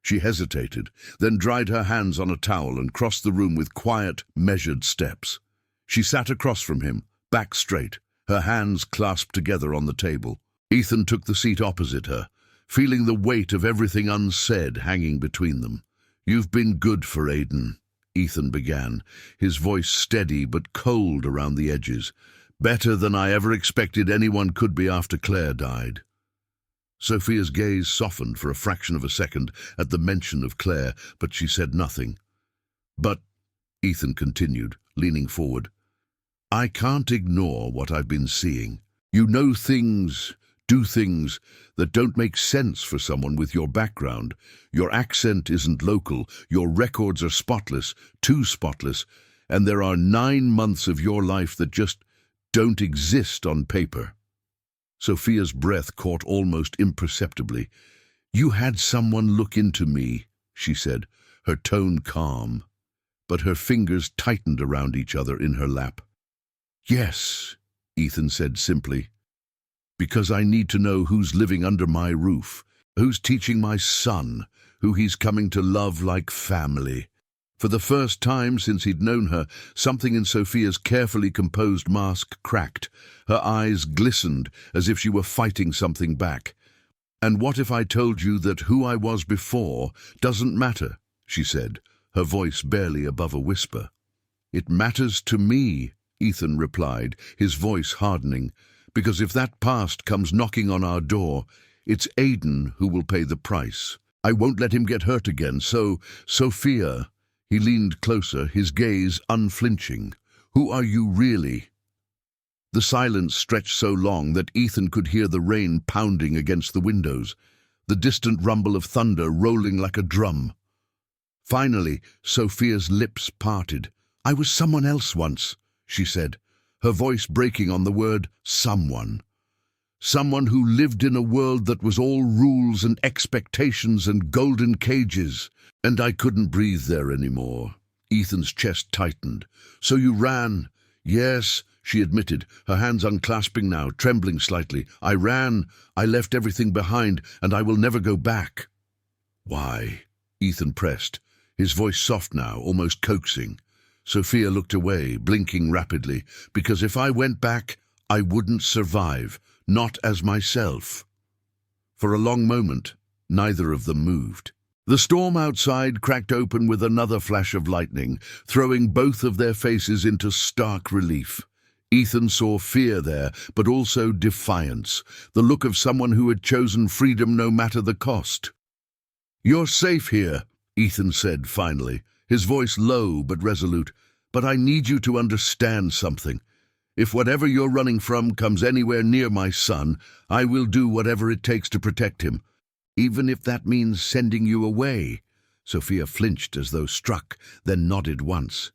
She hesitated, then dried her hands on a towel and crossed the room with quiet, measured steps. She sat across from him, back straight, her hands clasped together on the table. Ethan took the seat opposite her, feeling the weight of everything unsaid hanging between them. "You've been good for Aidan," Ethan began, his voice steady but cold around the edges. "Better than I ever expected anyone could be after Claire died." Sophia's gaze softened for a fraction of a second at the mention of Claire, but she said nothing. "But," Ethan continued, leaning forward, "I can't ignore what I've been seeing. You know things, do things that don't make sense for someone with your background. Your accent isn't local, your records are spotless, too spotless, and there are 9 months of your life that just don't exist on paper." Sophia's breath caught almost imperceptibly. "You had someone look into me," she said, her tone calm, but her fingers tightened around each other in her lap. "Yes," Ethan said simply, "because I need to know who's living under my roof, who's teaching my son, who he's coming to love like family." For the first time since he'd known her, something in Sophia's carefully composed mask cracked. Her eyes glistened as if she were fighting something back. "And what if I told you that who I was before doesn't matter?" she said, her voice barely above a whisper. "It matters to me," Ethan replied, his voice hardening, "because if that past comes knocking on our door, it's Aidan who will pay the price. I won't let him get hurt again, so, Sophia..." He leaned closer, his gaze unflinching. "Who are you really?" The silence stretched so long that Ethan could hear the rain pounding against the windows, the distant rumble of thunder rolling like a drum. Finally, Sophia's lips parted. "I was someone else once," she said, her voice breaking on the word someone. "Someone who lived in a world that was all rules and expectations and golden cages. And I couldn't breathe there anymore." Ethan's chest tightened. "So you ran?" "Yes," she admitted, her hands unclasping now, trembling slightly. "I ran. I left everything behind, and I will never go back." "Why?" Ethan pressed, his voice soft now, almost coaxing. Sophia looked away, blinking rapidly. "Because if I went back, I wouldn't survive, not as myself." For a long moment, neither of them moved. The storm outside cracked open with another flash of lightning, throwing both of their faces into stark relief. Ethan saw fear there, but also defiance, the look of someone who had chosen freedom no matter the cost. "You're safe here," Ethan said finally, his voice low but resolute. "But I need you to understand something. If whatever you're running from comes anywhere near my son, I will do whatever it takes to protect him, even if that means sending you away." Sophia flinched as though struck, then nodded once.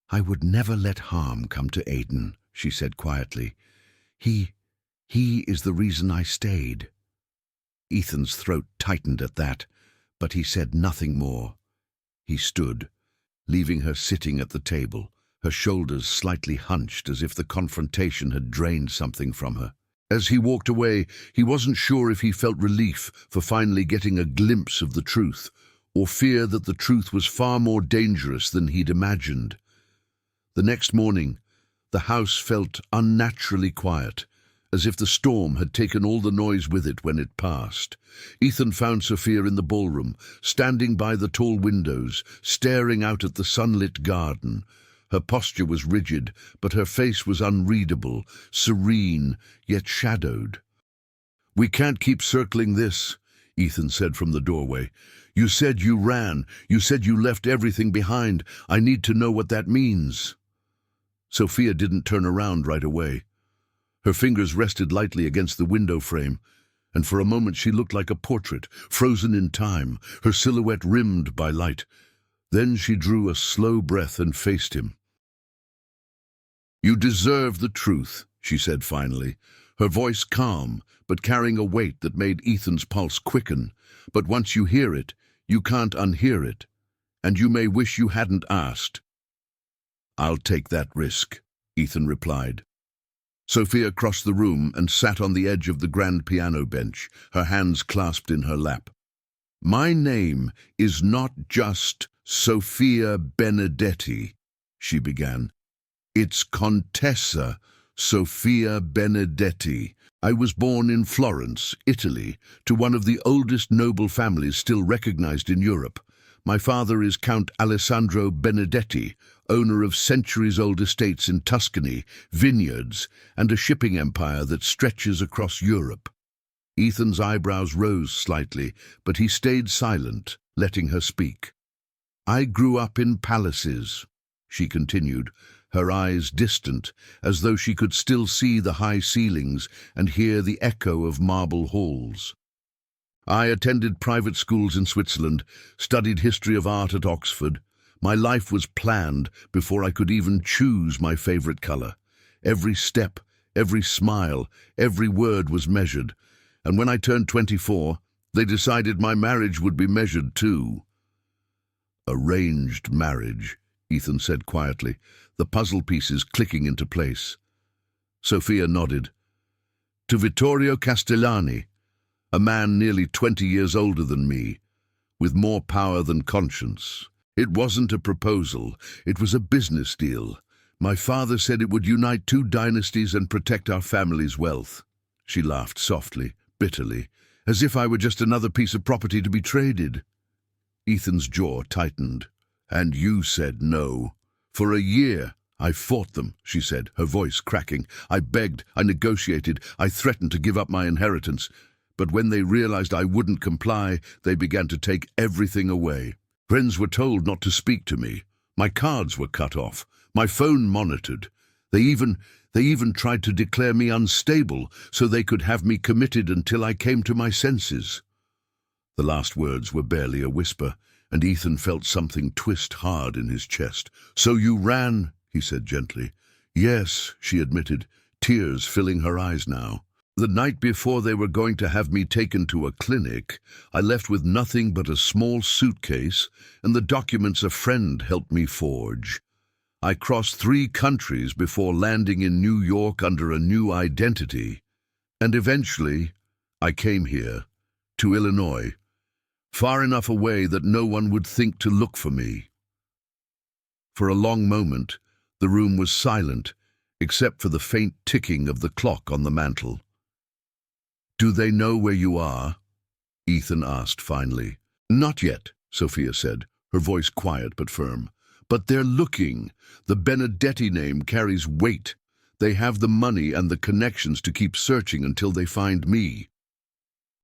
"I would never let harm come to Aiden," she said quietly. He is the reason I stayed." Ethan's throat tightened at that, but he said nothing more. He stood, leaving her sitting at the table, her shoulders slightly hunched as if the confrontation had drained something from her. As he walked away, he wasn't sure if he felt relief for finally getting a glimpse of the truth, or fear that the truth was far more dangerous than he'd imagined. The next morning, the house felt unnaturally quiet, as if the storm had taken all the noise with it when it passed. Ethan found Sophia in the ballroom, standing by the tall windows, staring out at the sunlit garden. Her posture was rigid, but her face was unreadable, serene, yet shadowed. "We can't keep circling this," Ethan said from the doorway. "You said you ran. You said you left everything behind. I need to know what that means." Sophia didn't turn around right away. Her fingers rested lightly against the window frame, and for a moment she looked like a portrait, frozen in time, her silhouette rimmed by light. Then she drew a slow breath and faced him. "You deserve the truth," she said finally, her voice calm, but carrying a weight that made Ethan's pulse quicken. "But once you hear it, you can't unhear it, and you may wish you hadn't asked." "I'll take that risk," Ethan replied. Sophia crossed the room and sat on the edge of the grand piano bench, her hands clasped in her lap. "My name is not just Sophia Benedetti," she began. "It's Contessa Sophia Benedetti. I was born in Florence, Italy, to one of the oldest noble families still recognized in Europe. My father is Count Alessandro Benedetti, owner of centuries-old estates in Tuscany, vineyards, and a shipping empire that stretches across Europe." Ethan's eyebrows rose slightly, but he stayed silent, letting her speak. "I grew up in palaces," she continued, her eyes distant, as though she could still see the high ceilings and hear the echo of marble halls. "I attended private schools in Switzerland, studied history of art at Oxford. My life was planned before I could even choose my favorite color. Every step, every smile, every word was measured. And when I turned 24, they decided my marriage would be measured too." "Arranged marriage," Ethan said quietly, the puzzle pieces clicking into place. Sophia nodded. "To Vittorio Castellani, a man nearly 20 years older than me, with more power than conscience. It wasn't a proposal, it was a business deal. My father said it would unite two dynasties and protect our family's wealth." She laughed softly, bitterly, as if I were just another piece of property to be traded. Ethan's jaw tightened. "And you said no. For a year, I fought them," she said, her voice cracking. "I begged, I negotiated, I threatened to give up my inheritance. But when they realized I wouldn't comply, they began to take everything away. Friends were told not to speak to me. My cards were cut off, my phone monitored. They even tried to declare me unstable so they could have me committed until I came to my senses." The last words were barely a whisper, and Ethan felt something twist hard in his chest. "So you ran," he said gently. "Yes," she admitted, tears filling her eyes now. "The night before they were going to have me taken to a clinic, I left with nothing but a small suitcase and the documents a friend helped me forge. I crossed 3 countries before landing in New York under a new identity. And eventually, I came here, to Illinois, far enough away that no one would think to look for me." For a long moment, the room was silent, except for the faint ticking of the clock on the mantel. "Do they know where you are?" Ethan asked finally. Not yet, Sophia said, her voice quiet but firm. But they're looking. The Benedetti name carries weight. They have the money and the connections to keep searching until they find me.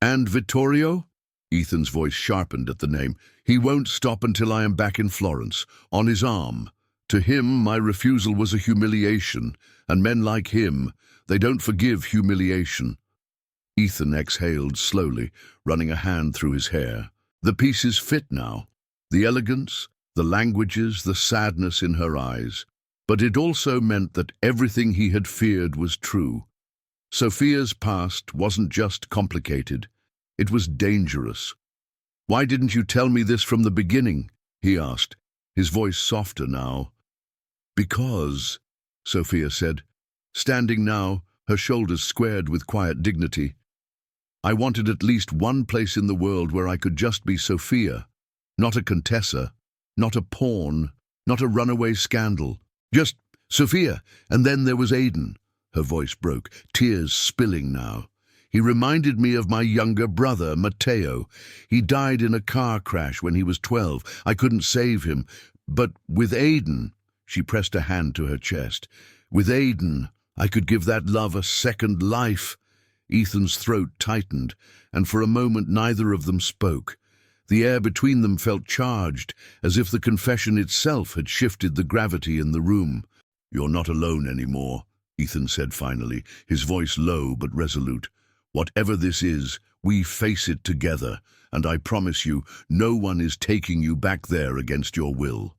And Vittorio? Ethan's voice sharpened at the name. He won't stop until I am back in Florence, on his arm. To him, my refusal was a humiliation, and men like him, they don't forgive humiliation. Ethan exhaled slowly, running a hand through his hair. The pieces fit now. The elegance, the languages, the sadness in her eyes. But it also meant that everything he had feared was true. Sophia's past wasn't just complicated. It was dangerous. "Why didn't you tell me this from the beginning?" he asked, his voice softer now. "Because," Sophia said, standing now, her shoulders squared with quiet dignity, "I wanted at least one place in the world where I could just be Sophia, not a Contessa, not a pawn, not a runaway scandal. Just Sophia." And then there was Aidan. Her voice broke, tears spilling now. "He reminded me of my younger brother, Matteo. He died in a car crash when he was 12. I couldn't save him. But with Aidan," she pressed a hand to her chest, "with Aidan, I could give that love a second life." Ethan's throat tightened, and for a moment neither of them spoke. The air between them felt charged, as if the confession itself had shifted the gravity in the room. "You're not alone anymore," Ethan said finally, his voice low but resolute. "Whatever this is, we face it together, and I promise you, no one is taking you back there against your will."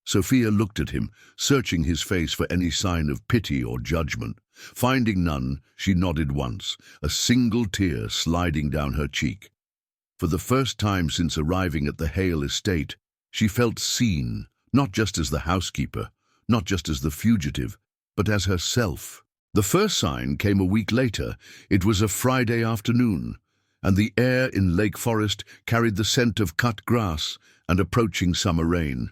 Sophia looked at him, searching his face for any sign of pity or judgment. Finding none, she nodded once, a single tear sliding down her cheek. For the first time since arriving at the Hale estate, she felt seen, not just as the housekeeper, not just as the fugitive, but as herself. The first sign came a week later. It was a Friday afternoon, and the air in Lake Forest carried the scent of cut grass and approaching summer rain.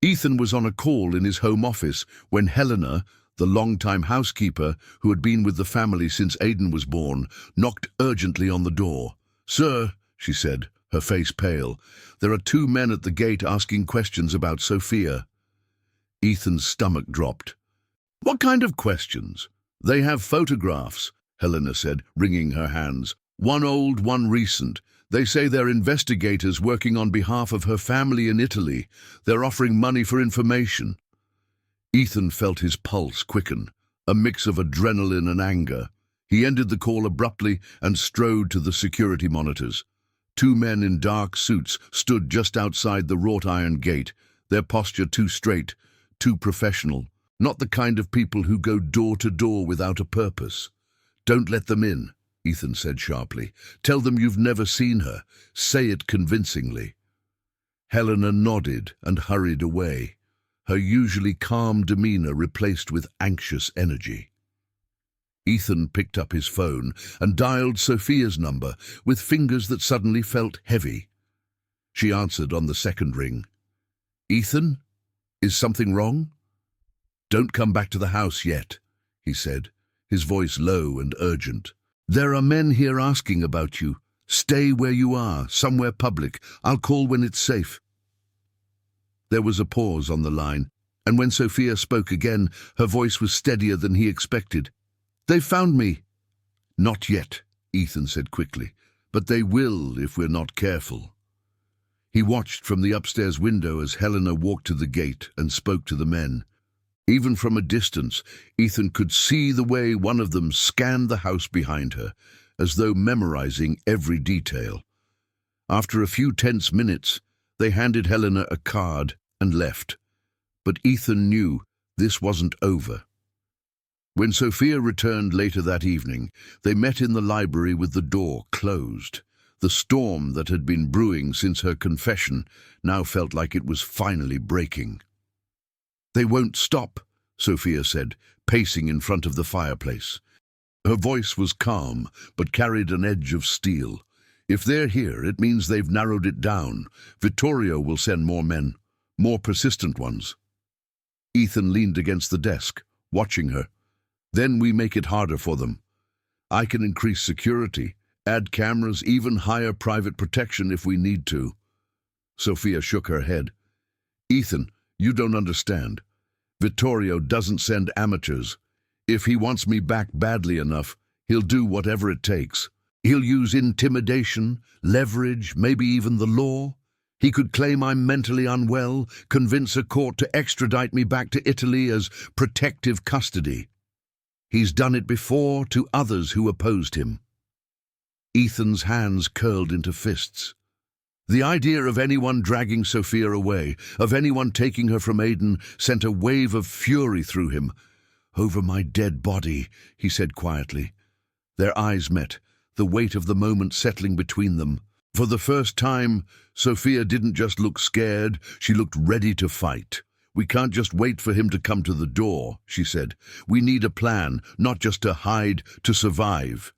Ethan was on a call in his home office when Helena, the long-time housekeeper who had been with the family since Aidan was born, knocked urgently on the door. "Sir," she said, her face pale, "there are 2 men at the gate asking questions about Sophia." Ethan's stomach dropped. "What kind of questions?" "They have photographs," Helena said, wringing her hands. "One old, one recent. They say they're investigators working on behalf of her family in Italy. They're offering money for information." Ethan felt his pulse quicken, a mix of adrenaline and anger. He ended the call abruptly and strode to the security monitors. 2 men in dark suits stood just outside the wrought-iron gate, their posture too straight, too professional, not the kind of people who go door to door without a purpose. "Don't let them in," Ethan said sharply. "Tell them you've never seen her. Say it convincingly." Helena nodded and hurried away, her usually calm demeanor replaced with anxious energy. Ethan picked up his phone and dialed Sophia's number with fingers that suddenly felt heavy. She answered on the second ring. "Ethan? Is something wrong?" "Don't come back to the house yet," he said, his voice low and urgent. "There are men here asking about you. Stay where you are, somewhere public. I'll call when it's safe." There was a pause on the line, and when Sophia spoke again, her voice was steadier than he expected. "They found me." "Not yet," Ethan said quickly, "but they will if we're not careful." He watched from the upstairs window as Helena walked to the gate and spoke to the men. Even from a distance, Ethan could see the way one of them scanned the house behind her, as though memorizing every detail. After a few tense minutes, they handed Helena a card and left. But Ethan knew this wasn't over. When Sophia returned later that evening, they met in the library with the door closed. The storm that had been brewing since her confession now felt like it was finally breaking. "They won't stop," Sophia said, pacing in front of the fireplace. Her voice was calm, but carried an edge of steel. "If they're here, it means they've narrowed it down. Vittorio will send more men, more persistent ones." Ethan leaned against the desk, watching her. "Then we make it harder for them. I can increase security, Add cameras, even higher private protection if we need to. Sophia shook her head. Ethan, you don't understand. Vittorio doesn't send amateurs. If he wants me back badly enough, he'll do whatever it takes. He'll use intimidation, leverage, maybe even the law. He could claim I'm mentally unwell, convince a court to extradite me back to Italy as protective custody. He's done it before to others who opposed him. Ethan's hands curled into fists. The idea of anyone dragging Sophia away, of anyone taking her from Aiden, sent a wave of fury through him. "Over my dead body," he said quietly. Their eyes met, the weight of the moment settling between them. For the first time, Sophia didn't just look scared, she looked ready to fight. "We can't just wait for him to come to the door," she said. "We need a plan, not just to hide, to survive."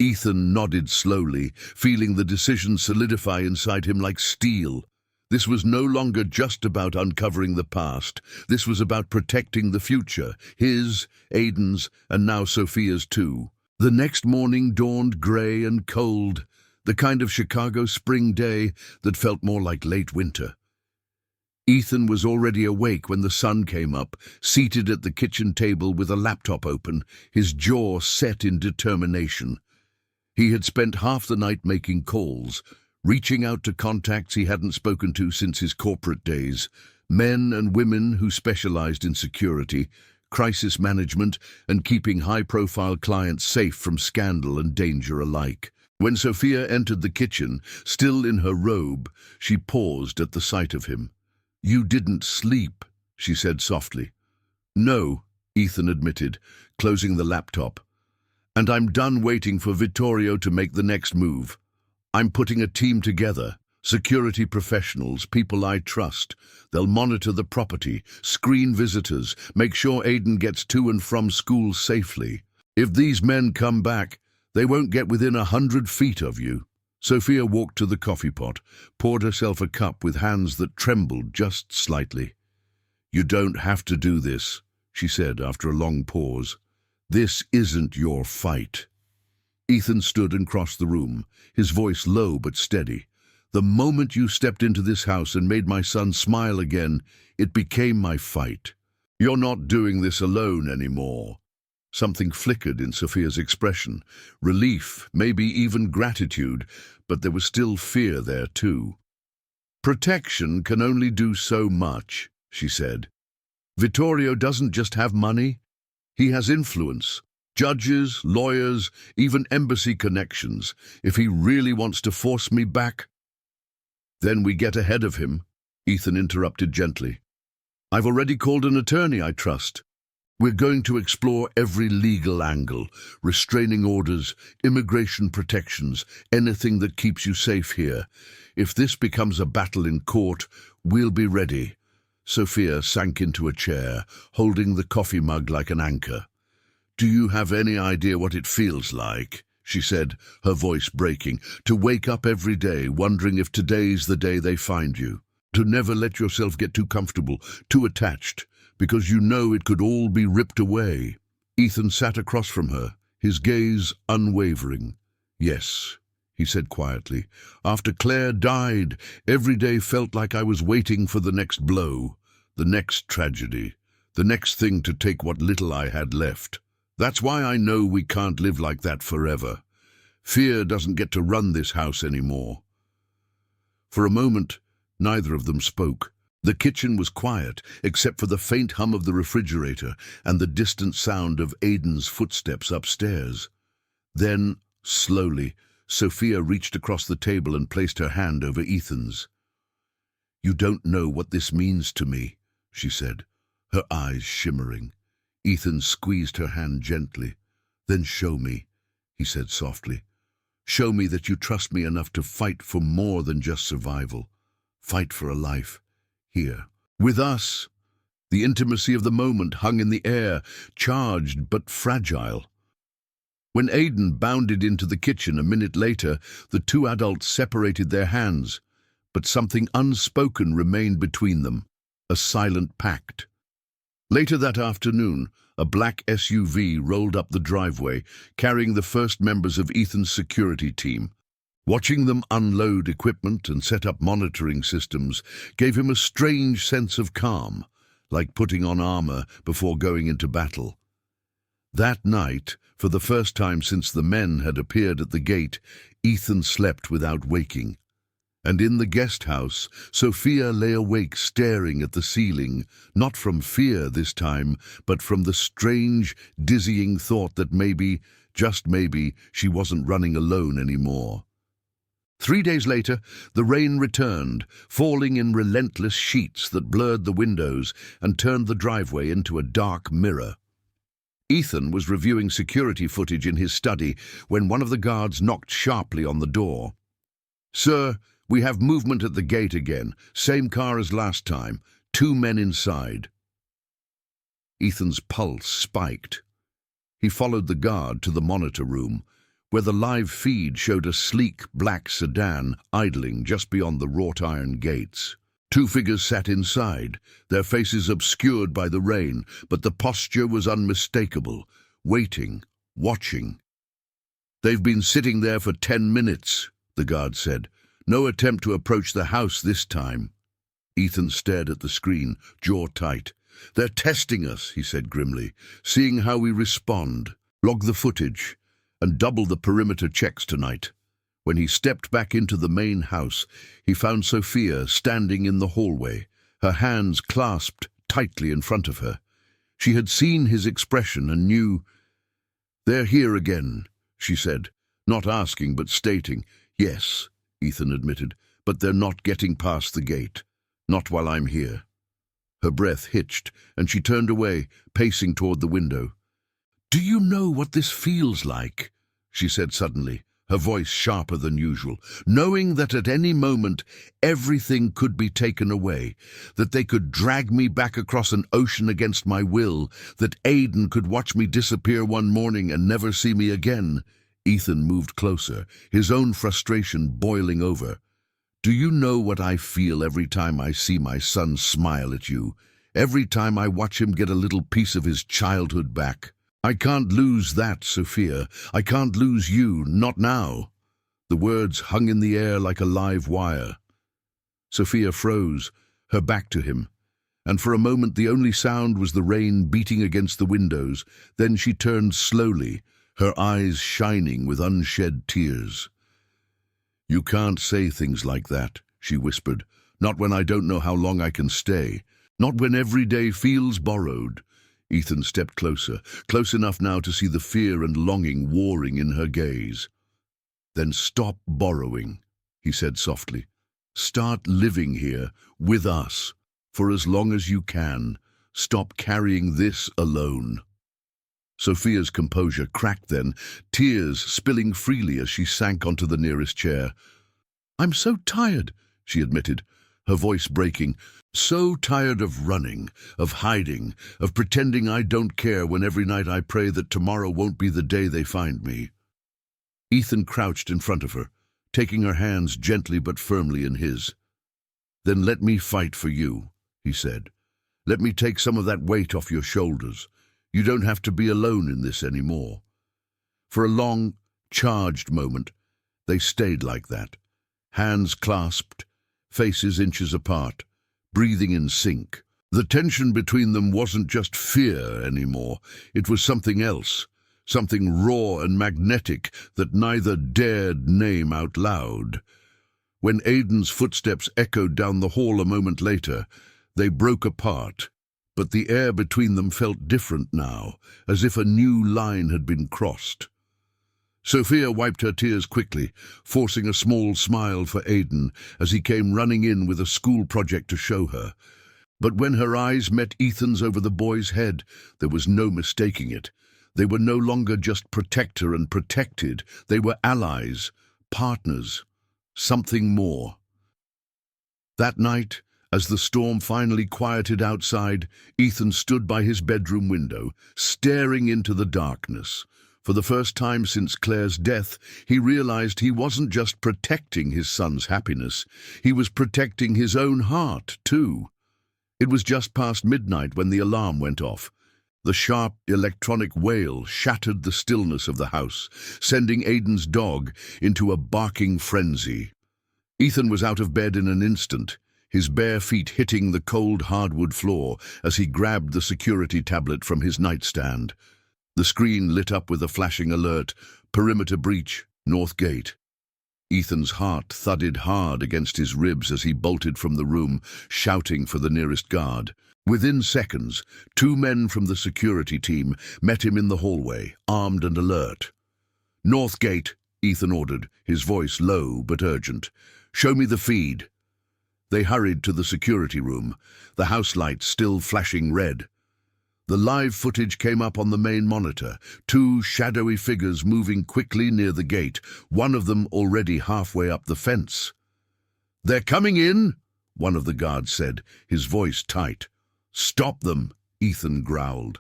Ethan nodded slowly, feeling the decision solidify inside him like steel. This was no longer just about uncovering the past. This was about protecting the future, his, Aiden's, and now Sophia's too. The next morning dawned grey and cold, the kind of Chicago spring day that felt more like late winter. Ethan was already awake when the sun came up, seated at the kitchen table with a laptop open, his jaw set in determination. He had spent half the night making calls, reaching out to contacts he hadn't spoken to since his corporate days, men and women who specialized in security, crisis management, and keeping high-profile clients safe from scandal and danger alike. When Sophia entered the kitchen, still in her robe, she paused at the sight of him. "You didn't sleep," she said softly. "No," Ethan admitted, closing the laptop. "And I'm done waiting for Vittorio to make the next move. I'm putting a team together, security professionals, people I trust. They'll monitor the property, screen visitors, make sure Aiden gets to and from school safely. If these men come back, they won't get within 100 feet of you." Sophia walked to the coffee pot, poured herself a cup with hands that trembled just slightly. "You don't have to do this," she said after a long pause. "This isn't your fight." Ethan stood and crossed the room, his voice low but steady. "The moment you stepped into this house and made my son smile again, it became my fight. You're not doing this alone anymore." Something flickered in Sophia's expression. Relief, maybe even gratitude, but there was still fear there too. "Protection can only do so much," she said. "Vittorio doesn't just have money. He has influence. Judges, lawyers, even embassy connections. If he really wants to force me back—" "Then we get ahead of him," Ethan interrupted gently. "I've already called an attorney I trust. We're going to explore every legal angle, restraining orders, immigration protections, anything that keeps you safe here. If this becomes a battle in court, we'll be ready." Sophia sank into a chair, holding the coffee mug like an anchor. "Do you have any idea what it feels like," she said, her voice breaking, "to wake up every day wondering if today's the day they find you? To never let yourself get too comfortable, too attached, because you know it could all be ripped away." Ethan sat across from her, his gaze unwavering. "Yes," he said quietly. "After Claire died, every day felt like I was waiting for the next blow, the next tragedy, the next thing to take what little I had left. That's why I know we can't live like that forever. Fear doesn't get to run this house anymore." For a moment, neither of them spoke. The kitchen was quiet, except for the faint hum of the refrigerator and the distant sound of Aiden's footsteps upstairs. Then, slowly, Sophia reached across the table and placed her hand over Ethan's. "You don't know what this means to me," she said, her eyes shimmering. Ethan squeezed her hand gently. "Then show me," he said softly. "Show me that you trust me enough to fight for more than just survival. Fight for a life. Here. With us." The intimacy of the moment hung in the air, charged but fragile. When Aiden bounded into the kitchen a minute later, the two adults separated their hands, but something unspoken remained between them, a silent pact. Later that afternoon, a black SUV rolled up the driveway, carrying the first members of Ethan's security team. Watching them unload equipment and set up monitoring systems gave him a strange sense of calm, like putting on armor before going into battle. That night, for the first time since the men had appeared at the gate, Ethan slept without waking. And in the guest house, Sophia lay awake staring at the ceiling, not from fear this time, but from the strange, dizzying thought that maybe, just maybe, she wasn't running alone anymore. 3 days later, the rain returned, falling in relentless sheets that blurred the windows and turned the driveway into a dark mirror. Ethan was reviewing security footage in his study when one of the guards knocked sharply on the door. "Sir, we have movement at the gate again. Same car as last time. 2 men inside." Ethan's pulse spiked. He followed the guard to the monitor room, where the live feed showed a sleek black sedan idling just beyond the wrought iron gates. 2 figures sat inside, their faces obscured by the rain, but the posture was unmistakable, waiting, watching. "They've been sitting there for 10 minutes, the guard said. "No attempt to approach the house this time." Ethan stared at the screen, jaw tight. "They're testing us," he said grimly, "seeing how we respond. Log the footage and double the perimeter checks tonight." When he stepped back into the main house, he found Sophia standing in the hallway, her hands clasped tightly in front of her. She had seen his expression and knew. "They're here again," she said, not asking but stating. "Yes," Ethan admitted, "but they're not getting past the gate. Not while I'm here." Her breath hitched, and she turned away, pacing toward the window. "Do you know what this feels like?" she said suddenly, her voice sharper than usual. "Knowing that at any moment everything could be taken away, that they could drag me back across an ocean against my will, that Aiden could watch me disappear one morning and never see me again." Ethan moved closer, his own frustration boiling over. "Do you know what I feel every time I see my son smile at you? Every time I watch him get a little piece of his childhood back? I can't lose that, Sophia. I can't lose you, not now." The words hung in the air like a live wire. Sophia froze, her back to him, and for a moment the only sound was the rain beating against the windows. Then she turned slowly, her eyes shining with unshed tears. "You can't say things like that," she whispered. "Not when I don't know how long I can stay. Not when every day feels borrowed." Ethan stepped closer, close enough now to see the fear and longing warring in her gaze. "Then stop borrowing," he said softly. "Start living here, with us, for as long as you can. Stop carrying this alone." Sophia's composure cracked then, tears spilling freely as she sank onto the nearest chair. "I'm so tired," she admitted, her voice breaking. "So tired of running, of hiding, of pretending I don't care when every night I pray that tomorrow won't be the day they find me." Ethan crouched in front of her, taking her hands gently but firmly in his. "Then let me fight for you," he said. "Let me take some of that weight off your shoulders. You don't have to be alone in this anymore." For a long, charged moment, they stayed like that, hands clasped, faces inches apart, breathing in sync. The tension between them wasn't just fear anymore. It was something else, something raw and magnetic that neither dared name out loud. When Aiden's footsteps echoed down the hall a moment later, they broke apart. But the air between them felt different now, as if a new line had been crossed. Sophia wiped her tears quickly, forcing a small smile for Aiden as he came running in with a school project to show her. But when her eyes met Ethan's over the boy's head, there was no mistaking it. They were no longer just protector and protected. They were allies, partners, something more. That night, as the storm finally quieted outside, Ethan stood by his bedroom window, staring into the darkness. For the first time since Claire's death, he realized he wasn't just protecting his son's happiness. He was protecting his own heart, too. It was just past midnight when the alarm went off. The sharp electronic wail shattered the stillness of the house, sending Aidan's dog into a barking frenzy. Ethan was out of bed in an instant, his bare feet hitting the cold hardwood floor as he grabbed the security tablet from his nightstand. The screen lit up with a flashing alert: perimeter breach, North Gate. Ethan's heart thudded hard against his ribs as he bolted from the room, shouting for the nearest guard. Within seconds, 2 men from the security team met him in the hallway, armed and alert. "North Gate," Ethan ordered, his voice low but urgent. "Show me the feed." They hurried to the security room, the house lights still flashing red. The live footage came up on the main monitor, 2 shadowy figures moving quickly near the gate, one of them already halfway up the fence. "They're coming in," one of the guards said, his voice tight. "Stop them," Ethan growled.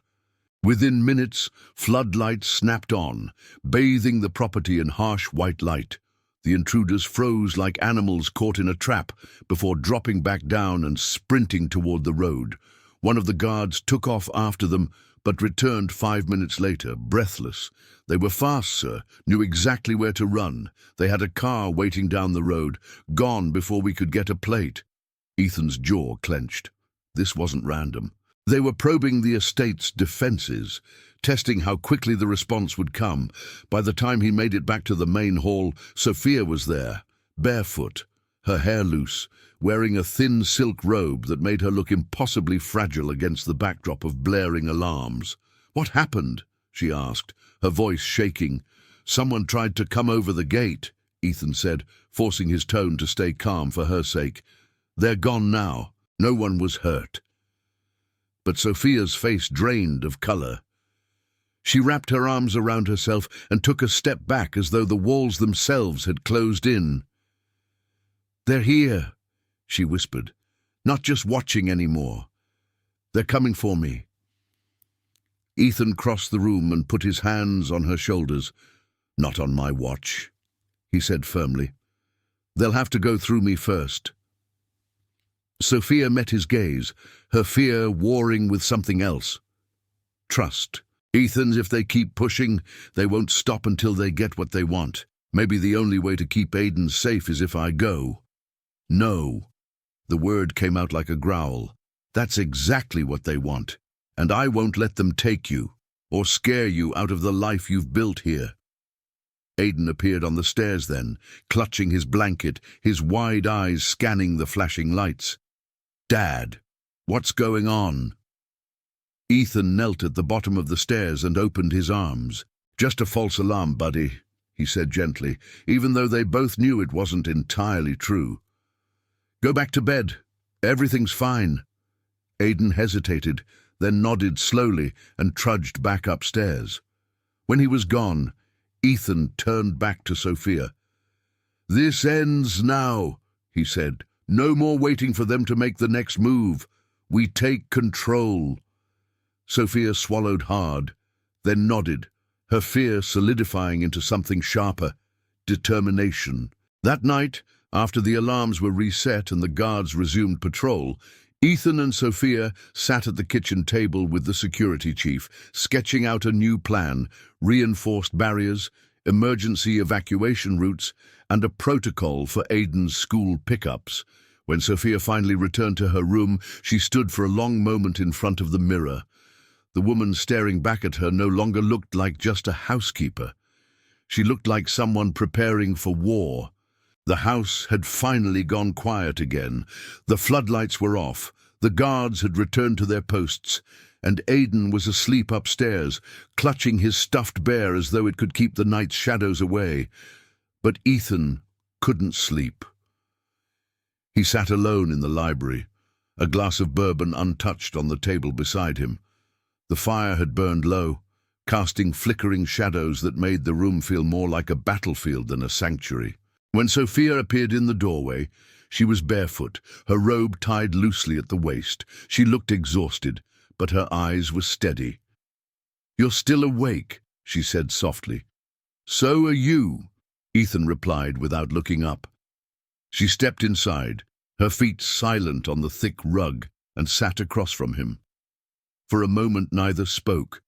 Within minutes, floodlights snapped on, bathing the property in harsh white light. The intruders froze like animals caught in a trap before dropping back down and sprinting toward the road. One of the guards took off after them, but returned 5 minutes later, breathless. "They were fast, sir, knew exactly where to run. They had a car waiting down the road, gone before we could get a plate." Ethan's jaw clenched. This wasn't random. They were probing the estate's defenses, testing how quickly the response would come. By the time he made it back to the main hall, Sophia was there, barefoot, her hair loose, wearing a thin silk robe that made her look impossibly fragile against the backdrop of blaring alarms. "What happened?" she asked, her voice shaking. "Someone tried to come over the gate," Ethan said, forcing his tone to stay calm for her sake. "They're gone now. No one was hurt." But Sophia's face drained of color. She wrapped her arms around herself and took a step back as though the walls themselves had closed in. "They're here," she whispered, "not just watching anymore. They're coming for me." Ethan crossed the room and put his hands on her shoulders. "Not on my watch," he said firmly. "They'll have to go through me first." Sophia met his gaze, her fear warring with something else. Trust. "Ethan, if they keep pushing, they won't stop until they get what they want. Maybe the only way to keep Aidan safe is if I go." "No." The word came out like a growl. "That's exactly what they want, and I won't let them take you, or scare you out of the life you've built here." Aidan appeared on the stairs then, clutching his blanket, his wide eyes scanning the flashing lights. "Dad, what's going on?" Ethan knelt at the bottom of the stairs and opened his arms. "Just a false alarm, buddy," he said gently, even though they both knew it wasn't entirely true. "Go back to bed. Everything's fine." Aidan hesitated, then nodded slowly and trudged back upstairs. When he was gone, Ethan turned back to Sophia. "This ends now," he said. "No more waiting for them to make the next move. We take control." Sophia swallowed hard, then nodded, her fear solidifying into something sharper: determination. That night, after the alarms were reset and the guards resumed patrol, Ethan and Sophia sat at the kitchen table with the security chief, sketching out a new plan: reinforced barriers, emergency evacuation routes, and a protocol for Aidan's school pickups. When Sophia finally returned to her room, she stood for a long moment in front of the mirror. The woman staring back at her no longer looked like just a housekeeper. She looked like someone preparing for war. The house had finally gone quiet again. The floodlights were off, the guards had returned to their posts, and Aidan was asleep upstairs, clutching his stuffed bear as though it could keep the night's shadows away. But Ethan couldn't sleep. He sat alone in the library, a glass of bourbon untouched on the table beside him. The fire had burned low, casting flickering shadows that made the room feel more like a battlefield than a sanctuary. When Sophia appeared in the doorway, she was barefoot, her robe tied loosely at the waist. She looked exhausted, but her eyes were steady. "You're still awake," she said softly. "So are you," Ethan replied without looking up. She stepped inside, her feet silent on the thick rug, and sat across from him. For a moment neither spoke,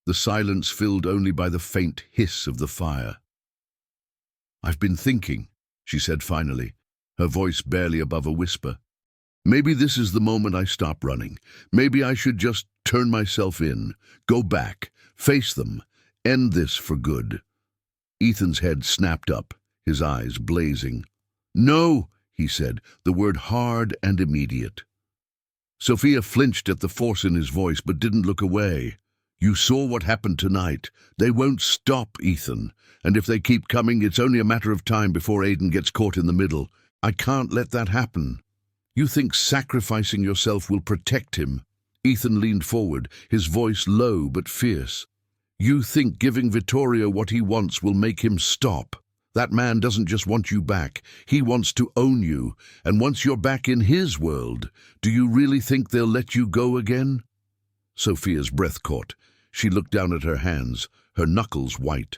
the silence filled only by the faint hiss of the fire. "I've been thinking," she said finally, her voice barely above a whisper. "Maybe this is the moment I stop running. Maybe I should just turn myself in, go back, face them, end this for good." Ethan's head snapped up, his eyes blazing. "No," he said, the word hard and immediate. Sophia flinched at the force in his voice but didn't look away. "You saw what happened tonight. They won't stop, Ethan. And if they keep coming, it's only a matter of time before Aiden gets caught in the middle. I can't let that happen." "You think sacrificing yourself will protect him?" Ethan leaned forward, his voice low but fierce. "You think giving Vittorio what he wants will make him stop? That man doesn't just want you back, he wants to own you, and once you're back in his world, do you really think they'll let you go again?" Sophia's breath caught. She looked down at her hands, her knuckles white.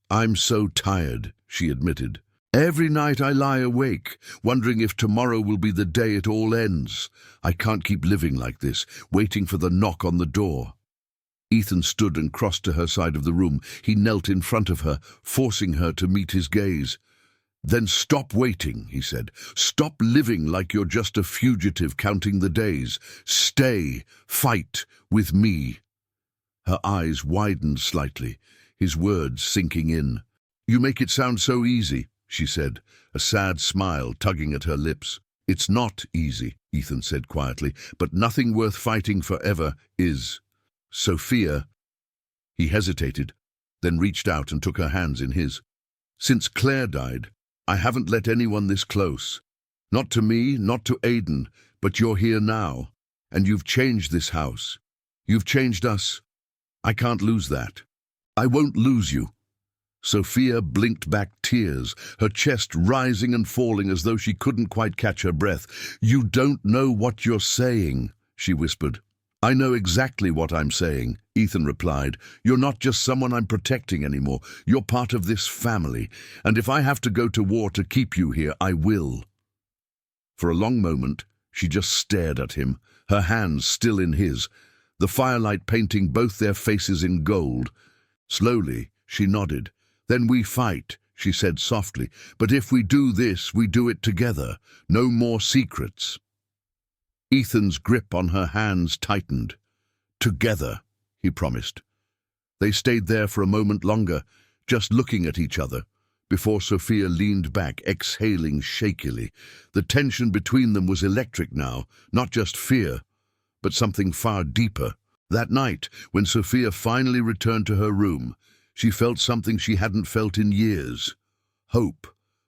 "I'm so tired," she admitted. "Every night I lie awake, wondering if tomorrow will be the day it all ends. I can't keep living like this, waiting for the knock on the door." Ethan stood and crossed to her side of the room. He knelt in front of her, forcing her to meet his gaze. "Then stop waiting," he said. "Stop living like you're just a fugitive counting the days. Stay, fight with me." Her eyes widened slightly, his words sinking in. "You make it sound so easy," she said, a sad smile tugging at her lips. "It's not easy," Ethan said quietly, "but nothing worth fighting forever is. Sophia—" He hesitated, then reached out and took her hands in his. "Since Claire died, I haven't let anyone this close. Not to me, not to Aiden, but you're here now, and you've changed this house. You've changed us. I can't lose that. I won't lose you." Sophia blinked back tears, her chest rising and falling as though she couldn't quite catch her breath. "You don't know what you're saying," she whispered. "I know exactly what I'm saying," Ethan replied. "You're not just someone I'm protecting anymore. You're part of this family, and if I have to go to war to keep you here, I will." For a long moment, she just stared at him, her hands still in his, the firelight painting both their faces in gold. Slowly, she nodded. "Then we fight," she said softly. "But if we do this, we do it together. No more secrets." Ethan's grip on her hands tightened. "Together," he promised. They stayed there for a moment longer, just looking at each other, before Sophia leaned back, exhaling shakily. The tension between them was electric now, not just fear, but something far deeper. That night, when Sophia finally returned to her room, she felt something she hadn't felt in years. Hope.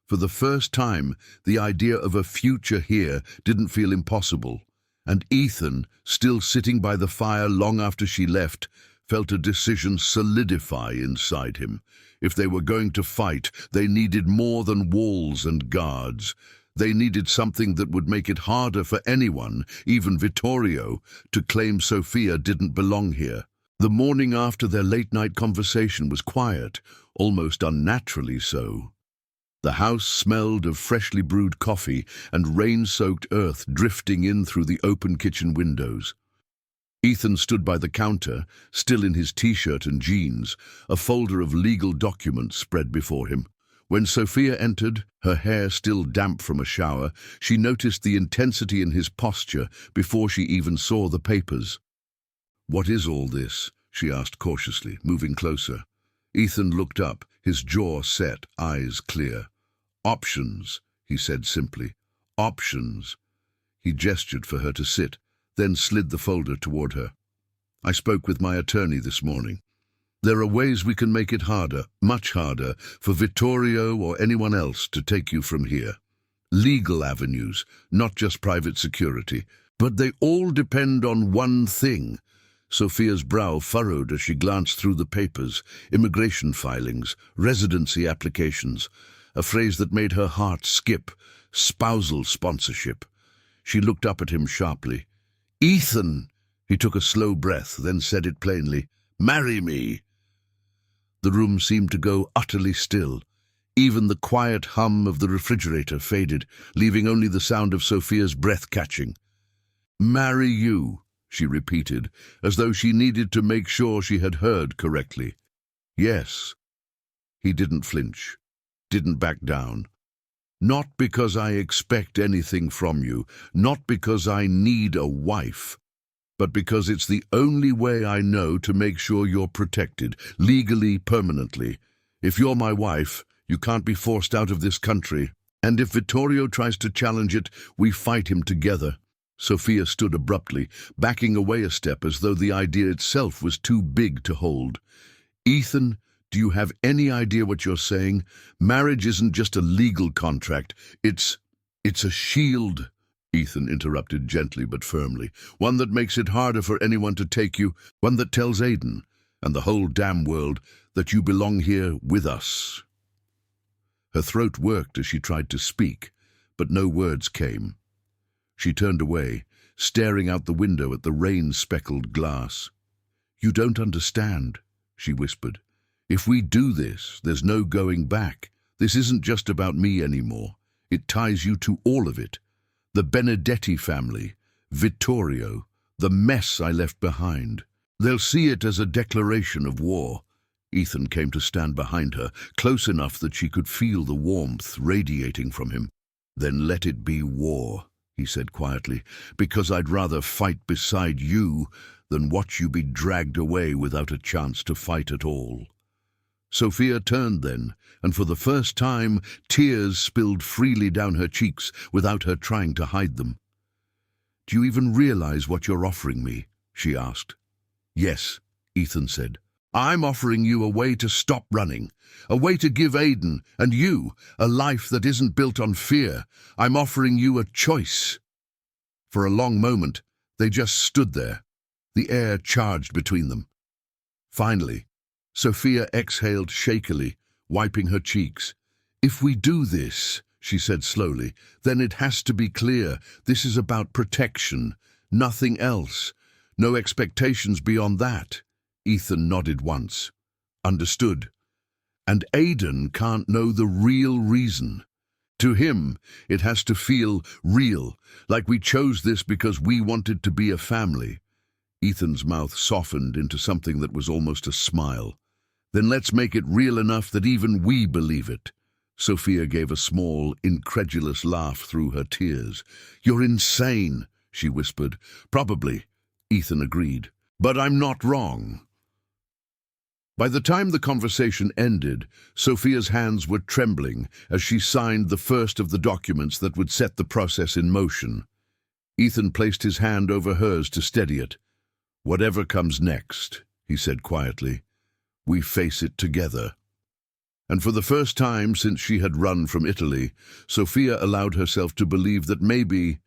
For the first time, the idea of a future here didn't feel impossible. And Ethan, still sitting by the fire long after she left, felt a decision solidify inside him. If they were going to fight, they needed more than walls and guards. They needed something that would make it harder for anyone, even Vittorio, to claim Sophia didn't belong here. The morning after their late-night conversation was quiet, almost unnaturally so. The house smelled of freshly brewed coffee and rain-soaked earth drifting in through the open kitchen windows. Ethan stood by the counter, still in his t-shirt and jeans, a folder of legal documents spread before him. When Sophia entered, her hair still damp from a shower, she noticed the intensity in his posture before she even saw the papers. "What is all this?" she asked cautiously, moving closer. Ethan looked up, his jaw set, eyes clear. "Options," he said simply. "Options." He gestured for her to sit, then slid the folder toward her. "I spoke with my attorney this morning. There are ways we can make it harder, much harder, for Vittorio or anyone else to take you from here. Legal avenues, not just private security. But they all depend on one thing." Sophia's brow furrowed as she glanced through the papers, immigration filings, residency applications, a phrase that made her heart skip, spousal sponsorship. She looked up at him sharply. "Ethan!" He took a slow breath, then said it plainly. "Marry me!" The room seemed to go utterly still. Even the quiet hum of the refrigerator faded, leaving only the sound of Sophia's breath catching. "Marry you," she repeated, as though she needed to make sure she had heard correctly. Yes. He didn't flinch, didn't back down. Not because I expect anything from you, not because I need a wife, but because it's the only way I know to make sure you're protected, legally, permanently. If you're my wife, you can't be forced out of this country. And if Vittorio tries to challenge it, we fight him together. Sophia stood abruptly, backing away a step as though the idea itself was too big to hold. Ethan, do you have any idea what you're saying? Marriage isn't just a legal contract. It's a shield, Ethan interrupted gently but firmly. One that makes it harder for anyone to take you, one that tells Aiden and the whole damn world that you belong here with us. Her throat worked as she tried to speak, but no words came. She turned away, staring out the window at the rain-speckled glass. You don't understand, she whispered. If we do this, there's no going back. This isn't just about me anymore. It ties you to all of it. The Benedetti family, Vittorio, the mess I left behind. They'll see it as a declaration of war. Ethan came to stand behind her, close enough that she could feel the warmth radiating from him. Then let it be war, he said quietly, because I'd rather fight beside you than watch you be dragged away without a chance to fight at all. Sophia turned then, and for the first time, tears spilled freely down her cheeks without her trying to hide them. Do you even realize what you're offering me? She asked. Yes, Ethan said. I'm offering you a way to stop running, a way to give Aiden and you a life that isn't built on fear. I'm offering you a choice. For a long moment, they just stood there, the air charged between them. Finally, Sophia exhaled shakily, wiping her cheeks. If we do this, she said slowly, then it has to be clear. This is about protection, nothing else. No expectations beyond that. Ethan nodded once. Understood. And Aiden can't know the real reason. To him, it has to feel real, like we chose this because we wanted to be a family. Ethan's mouth softened into something that was almost a smile. Then let's make it real enough that even we believe it. Sophia gave a small, incredulous laugh through her tears. You're insane, she whispered. Probably, Ethan agreed. But I'm not wrong. By the time the conversation ended, Sophia's hands were trembling as she signed the first of the documents that would set the process in motion. Ethan placed his hand over hers to steady it. Whatever comes next, he said quietly, we face it together. And for the first time since she had run from Italy, Sophia allowed herself to believe that maybe,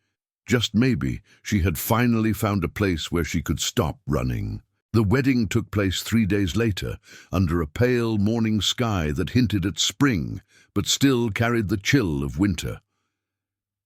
just maybe, she had finally found a place where she could stop running. The wedding took place 3 days later, under a pale morning sky that hinted at spring, but still carried the chill of winter.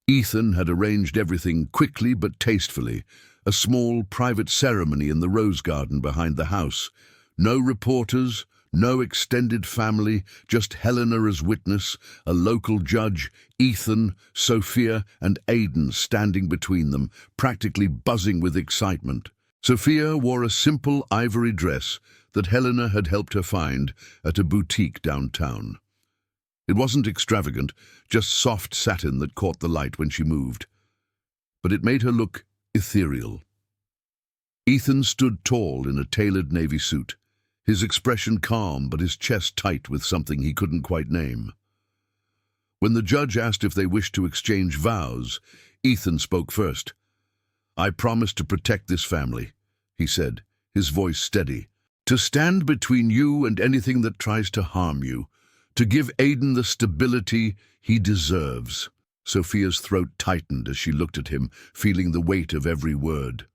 Ethan had arranged everything quickly but tastefully, a small private ceremony in the rose garden behind the house. No reporters, no extended family, just Helena as witness, a local judge, Ethan, Sophia, and Aiden standing between them, practically buzzing with excitement. Sophia wore a simple ivory dress that Helena had helped her find at a boutique downtown. It wasn't extravagant, just soft satin that caught the light when she moved. But it made her look ethereal. Ethan stood tall in a tailored navy suit, his expression calm but his chest tight with something he couldn't quite name. When the judge asked if they wished to exchange vows, Ethan spoke first. I promise to protect this family, he said, his voice steady. To stand between you and anything that tries to harm you. To give Aiden the stability he deserves. Sophia's throat tightened as she looked at him, feeling the weight of every word.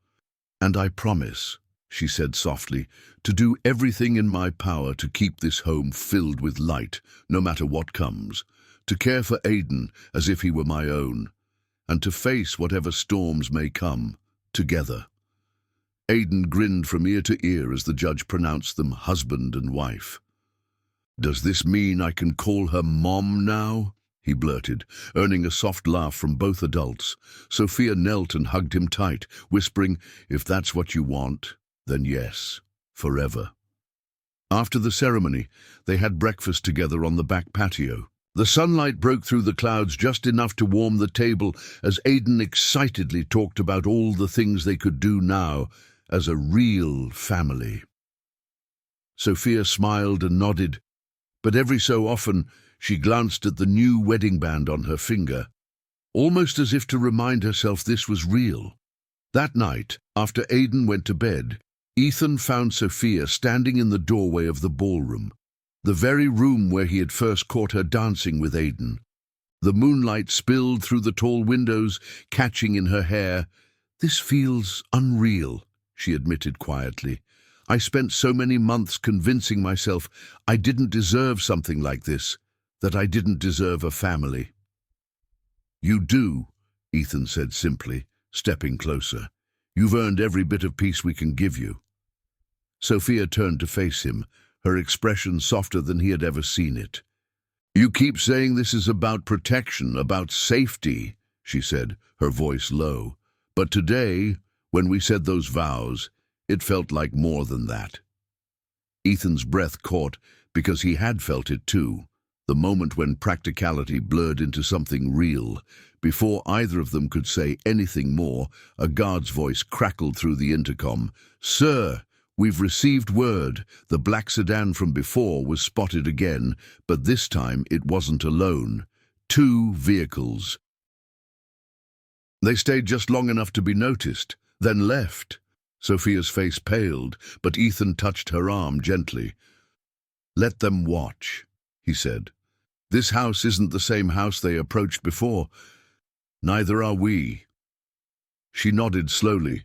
And I promise, she said softly, to do everything in my power to keep this home filled with light, no matter what comes. To care for Aiden as if he were my own. And to face whatever storms may come, together. Aiden grinned from ear to ear as the judge pronounced them husband and wife. Does this mean I can call her Mom now? he blurted, earning a soft laugh from both adults. Sophia knelt and hugged him tight, whispering, "If that's what you want, then yes, forever." After the ceremony, they had breakfast together on the back patio. The sunlight broke through the clouds just enough to warm the table as Aidan excitedly talked about all the things they could do now as a real family. Sophia smiled and nodded, but every so often she glanced at the new wedding band on her finger, almost as if to remind herself this was real. That night, after Aidan went to bed, Ethan found Sophia standing in the doorway of the ballroom, the very room where he had first caught her dancing with Aidan. The moonlight spilled through the tall windows, catching in her hair. "This feels unreal," she admitted quietly. "I spent so many months convincing myself I didn't deserve something like this, that I didn't deserve a family." "You do," Ethan said simply, stepping closer. "You've earned every bit of peace we can give you." Sophia turned to face him, her expression softer than he had ever seen it. "You keep saying this is about protection, about safety," she said, her voice low. "But today, when we said those vows, it felt like more than that." Ethan's breath caught because he had felt it too, the moment when practicality blurred into something real. Before either of them could say anything more, a guard's voice crackled through the intercom. "Sir, we've received word. The black sedan from before was spotted again, but this time it wasn't alone. 2 vehicles." They stayed just long enough to be noticed, then left. Sophia's face paled, but Ethan touched her arm gently. "Let them watch," he said. "This house isn't the same house they approached before. Neither are we." She nodded slowly,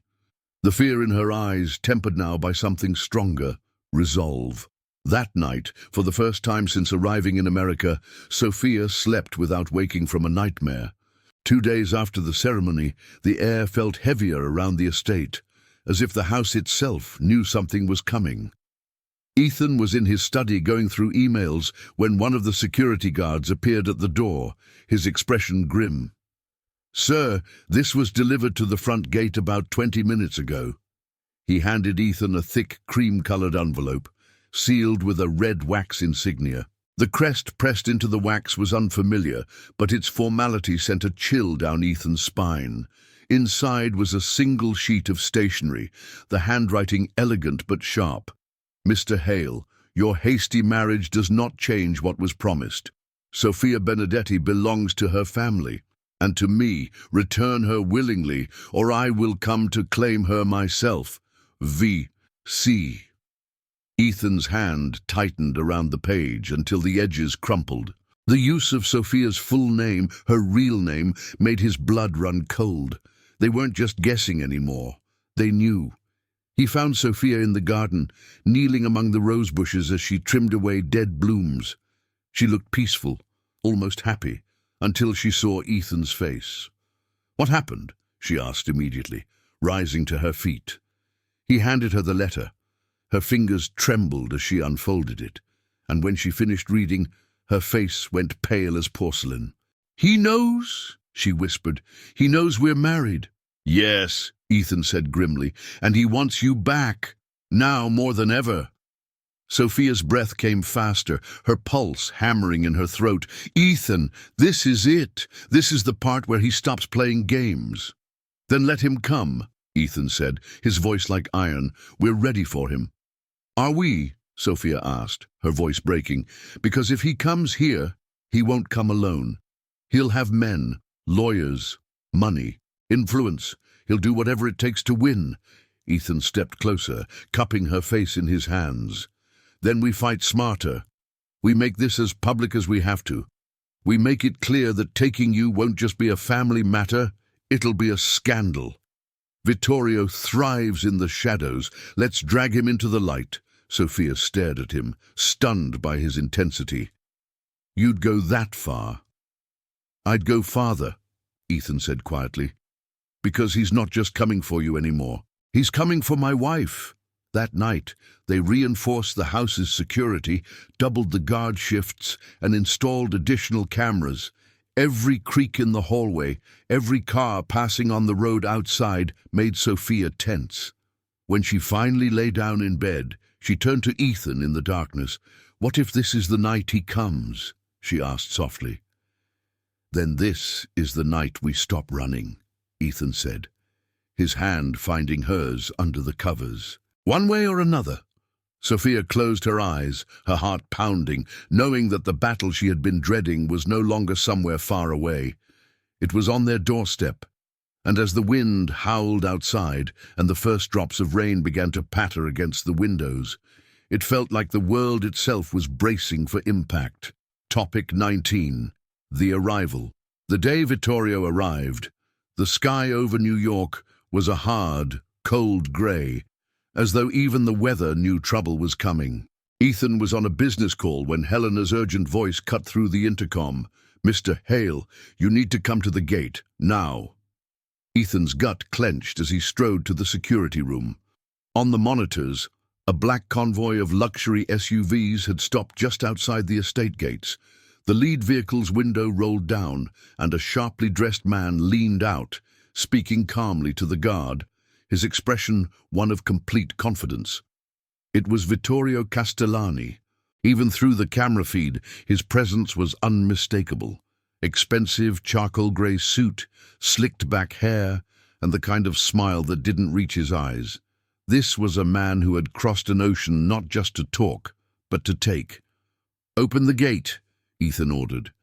the fear in her eyes tempered now by something stronger, resolve. That night, for the first time since arriving in America, Sophia slept without waking from a nightmare. 2 days after the ceremony, the air felt heavier around the estate, as if the house itself knew something was coming. Ethan was in his study going through emails when one of the security guards appeared at the door, his expression grim. "Sir, this was delivered to the front gate about 20 minutes ago." He handed Ethan a thick, cream-colored envelope, sealed with a red wax insignia. The crest pressed into the wax was unfamiliar, but its formality sent a chill down Ethan's spine. Inside was a single sheet of stationery, the handwriting elegant but sharp. "Mr. Hale, your hasty marriage does not change what was promised. Sophia Benedetti belongs to her family, and to me. Return her willingly, or I will come to claim her myself. V.C." Ethan's hand tightened around the page until the edges crumpled. The use of Sophia's full name, her real name, made his blood run cold. They weren't just guessing anymore. They knew. He found Sophia in the garden, kneeling among the rose bushes as she trimmed away dead blooms. She looked peaceful, almost happy, until she saw Ethan's face. "What happened?" she asked immediately, rising to her feet. He handed her the letter. Her fingers trembled as she unfolded it, and when she finished reading, her face went pale as porcelain. "He knows," she whispered. "He knows we're married." "Yes," Ethan said grimly, "and he wants you back, now more than ever." Sophia's breath came faster, her pulse hammering in her throat. "Ethan, this is it. This is the part where he stops playing games." "Then let him come," Ethan said, his voice like iron. "We're ready for him." "Are we?" Sophia asked, her voice breaking. "Because if he comes here, he won't come alone. He'll have men, lawyers, money, influence. He'll do whatever it takes to win." Ethan stepped closer, cupping her face in his hands. "Then we fight smarter. We make this as public as we have to. We make it clear that taking you won't just be a family matter, it'll be a scandal. Vittorio thrives in the shadows. Let's drag him into the light." Sophia stared at him, stunned by his intensity. "You'd go that far?" "I'd go farther," Ethan said quietly. "Because he's not just coming for you anymore. He's coming for my wife." That night, they reinforced the house's security, doubled the guard shifts, and installed additional cameras. Every creak in the hallway, every car passing on the road outside made Sophia tense. When she finally lay down in bed, she turned to Ethan in the darkness. "What if this is the night he comes?" she asked softly. "Then this is the night we stop running," Ethan said, his hand finding hers under the covers. "One way or another." Sophia closed her eyes, her heart pounding, knowing that the battle she had been dreading was no longer somewhere far away. It was on their doorstep, and as the wind howled outside and the first drops of rain began to patter against the windows, it felt like the world itself was bracing for impact. Topic 19. The Arrival. The day Vittorio arrived, the sky over New York was a hard, cold grey, as though even the weather knew trouble was coming. Ethan was on a business call when Helena's urgent voice cut through the intercom. "Mr. Hale, you need to come to the gate, now." Ethan's gut clenched as he strode to the security room. On the monitors, a black convoy of luxury SUVs had stopped just outside the estate gates. The lead vehicle's window rolled down, and a sharply dressed man leaned out, speaking calmly to the guard, his expression one of complete confidence. It was Vittorio Castellani. Even through the camera feed, his presence was unmistakable. Expensive charcoal grey suit, slicked back hair, and the kind of smile that didn't reach his eyes. This was a man who had crossed an ocean not just to talk, but to take. "Open the gate," Ethan ordered.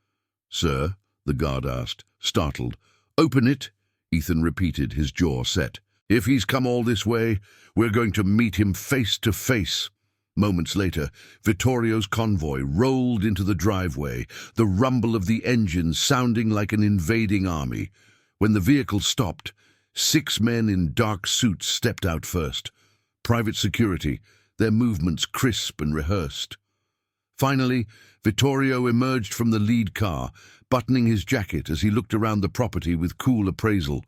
"Sir?" the guard asked, startled. "Open it," Ethan repeated, his jaw set. "If he's come all this way, we're going to meet him face to face." Moments later, Vittorio's convoy rolled into the driveway, the rumble of the engine sounding like an invading army. When the vehicle stopped, 6 men in dark suits stepped out first. Private security, their movements crisp and rehearsed. Finally, Vittorio emerged from the lead car, buttoning his jacket as he looked around the property with cool appraisal,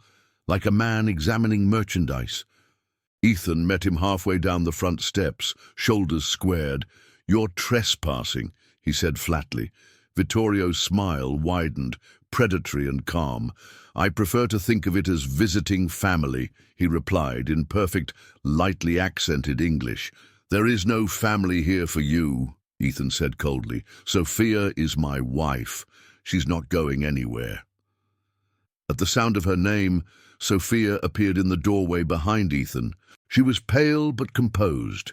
like a man examining merchandise. Ethan met him halfway down the front steps, shoulders squared. "You're trespassing," he said flatly. Vittorio's smile widened, predatory and calm. "I prefer to think of it as visiting family," he replied in perfect, lightly accented English. "There is no family here for you," Ethan said coldly. "Sophia is my wife. She's not going anywhere." At the sound of her name, Sophia appeared in the doorway behind Ethan. She was pale but composed,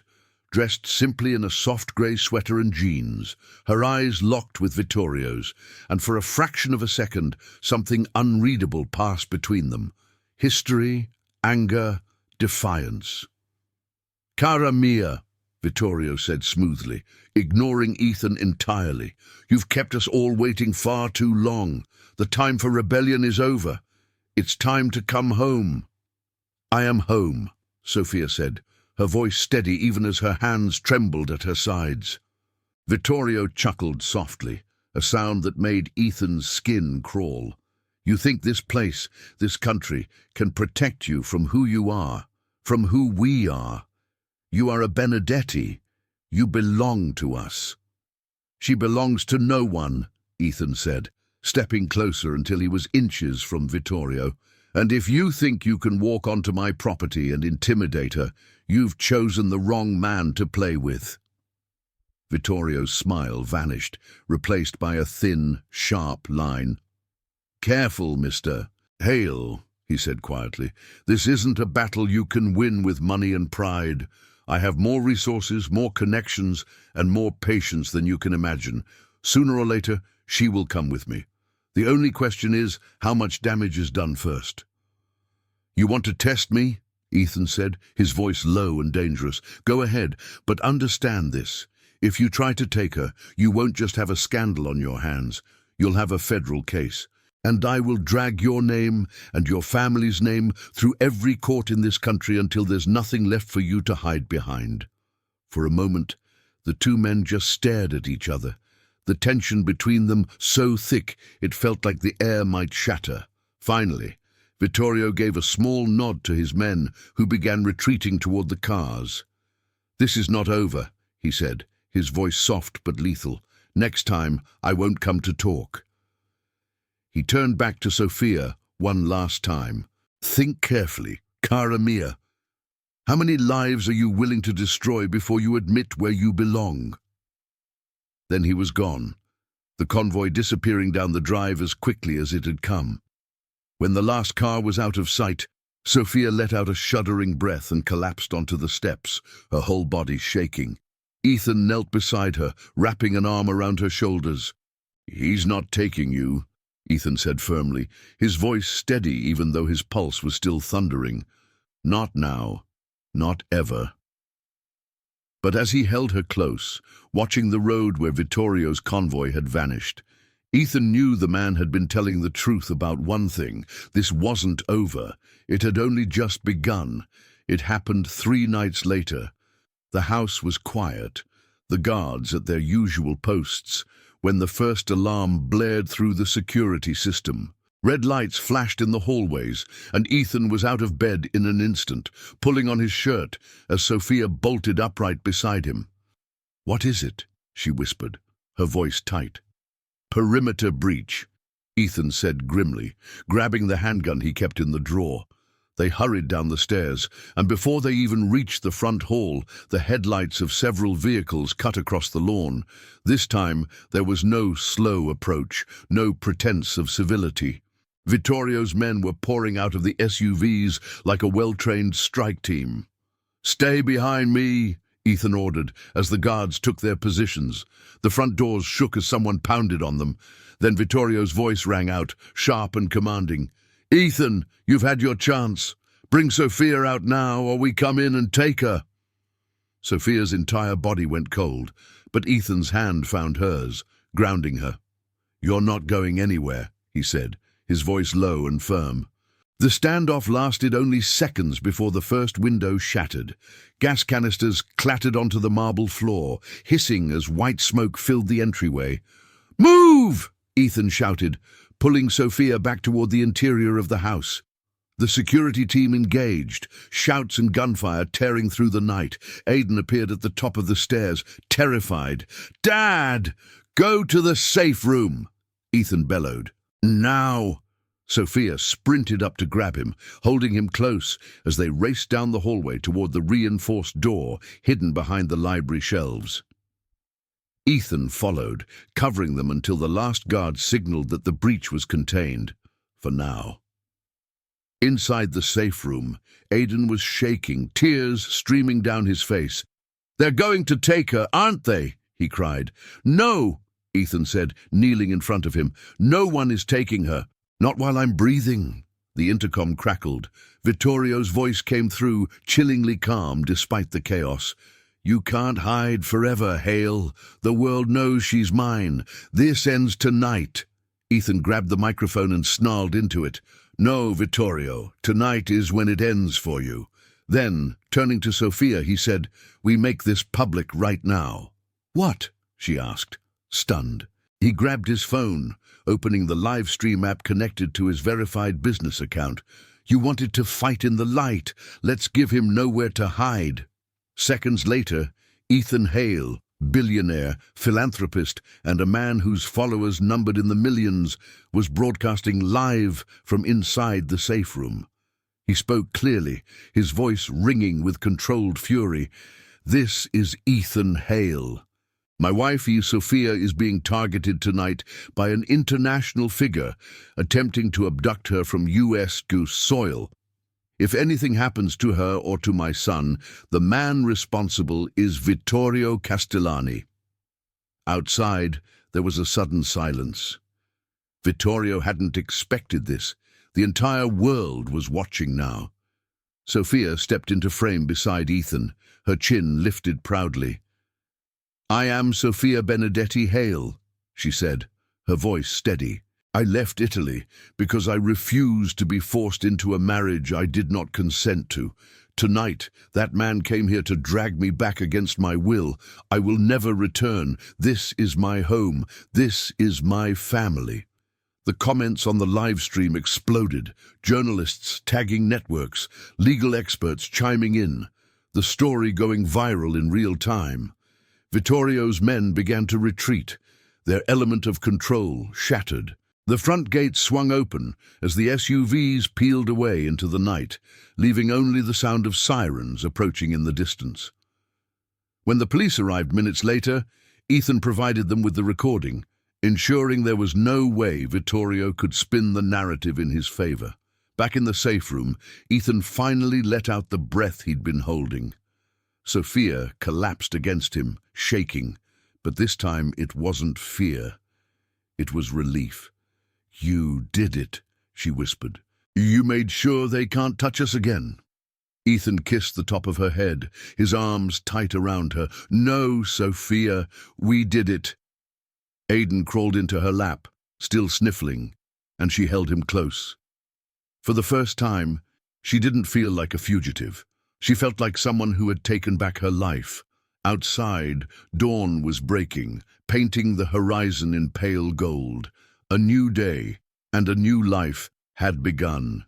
dressed simply in a soft grey sweater and jeans, her eyes locked with Vittorio's, and for a fraction of a second something unreadable passed between them. History, anger, defiance. "Cara mia," Vittorio said smoothly, ignoring Ethan entirely. "You've kept us all waiting far too long. The time for rebellion is over. It's time to come home." "I am home," Sophia said, her voice steady even as her hands trembled at her sides. Vittorio chuckled softly, a sound that made Ethan's skin crawl. "You think this place, this country, can protect you from who you are, from who we are? You are a Benedetti. You belong to us." "She belongs to no one," Ethan said, stepping closer until he was inches from Vittorio. "And if you think you can walk onto my property and intimidate her, you've chosen the wrong man to play with." Vittorio's smile vanished, replaced by a thin, sharp line. "Careful, Mr. Hale," he said quietly. "This isn't a battle you can win with money and pride. I have more resources, more connections, and more patience than you can imagine. Sooner or later, she will come with me. The only question is how much damage is done first." "You want to test me?" Ethan said, his voice low and dangerous. "Go ahead, but understand this. If you try to take her, you won't just have a scandal on your hands. You'll have a federal case. And I will drag your name and your family's name through every court in this country until there's nothing left for you to hide behind." For a moment, the two men just stared at each other, the tension between them so thick it felt like the air might shatter. Finally, Vittorio gave a small nod to his men, who began retreating toward the cars. "This is not over," he said, his voice soft but lethal. "Next time, I won't come to talk." He turned back to Sophia one last time. Think carefully, cara mia. How many lives are you willing to destroy before you admit where you belong? Then he was gone, the convoy disappearing down the drive as quickly as it had come. When the last car was out of sight, Sophia let out a shuddering breath and collapsed onto the steps, her whole body shaking. Ethan knelt beside her, wrapping an arm around her shoulders. "He's not taking you," Ethan said firmly, his voice steady even though his pulse was still thundering. "Not now. Not ever." But as he held her close, watching the road where Vittorio's convoy had vanished, Ethan knew the man had been telling the truth about one thing. This wasn't over. It had only just begun. It happened 3 nights later. The house was quiet, the guards at their usual posts, when the first alarm blared through the security system. Red lights flashed in the hallways, and Ethan was out of bed in an instant, pulling on his shirt as Sophia bolted upright beside him. "What is it?" she whispered, her voice tight. "Perimeter breach," Ethan said grimly, grabbing the handgun he kept in the drawer. They hurried down the stairs, and before they even reached the front hall, the headlights of several vehicles cut across the lawn. This time, there was no slow approach, no pretense of civility. Vittorio's men were pouring out of the SUVs like a well-trained strike team. "Stay behind me," Ethan ordered, as the guards took their positions. The front doors shook as someone pounded on them. Then Vittorio's voice rang out, sharp and commanding. "Ethan, you've had your chance. Bring Sophia out now, or we come in and take her." Sophia's entire body went cold, but Ethan's hand found hers, grounding her. "You're not going anywhere," he said, his voice low and firm. The standoff lasted only seconds before the first window shattered. Gas canisters clattered onto the marble floor, hissing as white smoke filled the entryway. "Move!" Ethan shouted, pulling Sophia back toward the interior of the house. The security team engaged, shouts and gunfire tearing through the night. Aiden appeared at the top of the stairs, terrified. "Dad! Go to the safe room!" Ethan bellowed. "Now!" Sophia sprinted up to grab him, holding him close as they raced down the hallway toward the reinforced door hidden behind the library shelves. Ethan followed, covering them until the last guard signaled that the breach was contained, for now. Inside the safe room, Aiden was shaking, tears streaming down his face. "They're going to take her, aren't they?" he cried. "No," Ethan said, kneeling in front of him. "No one is taking her. Not while I'm breathing." The intercom crackled. Vittorio's voice came through, chillingly calm despite the chaos. "You can't hide forever, Hale. The world knows she's mine. This ends tonight." Ethan grabbed the microphone and snarled into it. "No, Vittorio, tonight is when it ends for you." Then, turning to Sophia, he said, "We make this public right now." "What?" she asked, stunned. He grabbed his phone, opening the live stream app connected to his verified business account. "You wanted to fight in the light. Let's give him nowhere to hide." Seconds later, Ethan Hale, billionaire, philanthropist, and a man whose followers numbered in the millions, was broadcasting live from inside the safe room. He spoke clearly, his voice ringing with controlled fury. "This is Ethan Hale. My wifey, Sophia, is being targeted tonight by an international figure attempting to abduct her from U.S. Goose soil. If anything happens to her or to my son, the man responsible is Vittorio Castellani." Outside, there was a sudden silence. Vittorio hadn't expected this. The entire world was watching now. Sophia stepped into frame beside Ethan, her chin lifted proudly. "I am Sophia Benedetti Hale," she said, her voice steady. "I left Italy because I refused to be forced into a marriage I did not consent to. Tonight, that man came here to drag me back against my will. I will never return. This is my home. This is my family." The comments on the live stream exploded, journalists tagging networks, legal experts chiming in, the story going viral in real time. Vittorio's men began to retreat, their element of control shattered. The front gate swung open as the SUVs peeled away into the night, leaving only the sound of sirens approaching in the distance. When the police arrived minutes later, Ethan provided them with the recording, ensuring there was no way Vittorio could spin the narrative in his favor. Back in the safe room, Ethan finally let out the breath he'd been holding. Sophia collapsed against him, shaking, but this time it wasn't fear. It was relief. "You did it," she whispered. "You made sure they can't touch us again." Ethan kissed the top of her head, his arms tight around her. "No, Sophia, we did it." Aidan crawled into her lap, still sniffling, and she held him close. For the first time, she didn't feel like a fugitive. She felt like someone who had taken back her life. Outside, dawn was breaking, painting the horizon in pale gold. A new day and a new life had begun.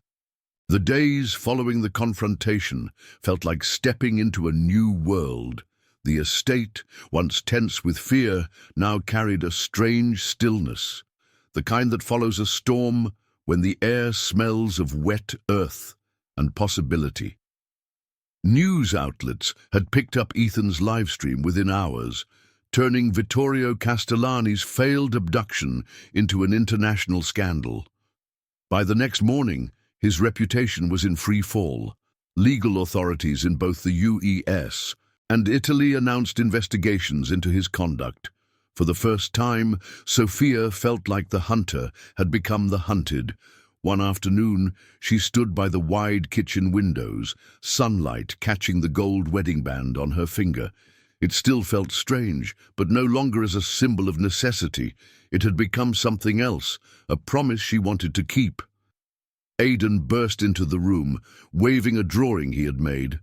The days following the confrontation felt like stepping into a new world. The estate, once tense with fear, now carried a strange stillness, the kind that follows a storm when the air smells of wet earth and possibility. News outlets had picked up Ethan's livestream within hours, turning Vittorio Castellani's failed abduction into an international scandal. By the next morning, his reputation was in free fall. Legal authorities in both the US and Italy announced investigations into his conduct. For the first time, Sophia felt like the hunter had become the hunted. One afternoon, she stood by the wide kitchen windows, sunlight catching the gold wedding band on her finger. It still felt strange, but no longer as a symbol of necessity. It had become something else, a promise she wanted to keep. Aidan burst into the room, waving a drawing he had made.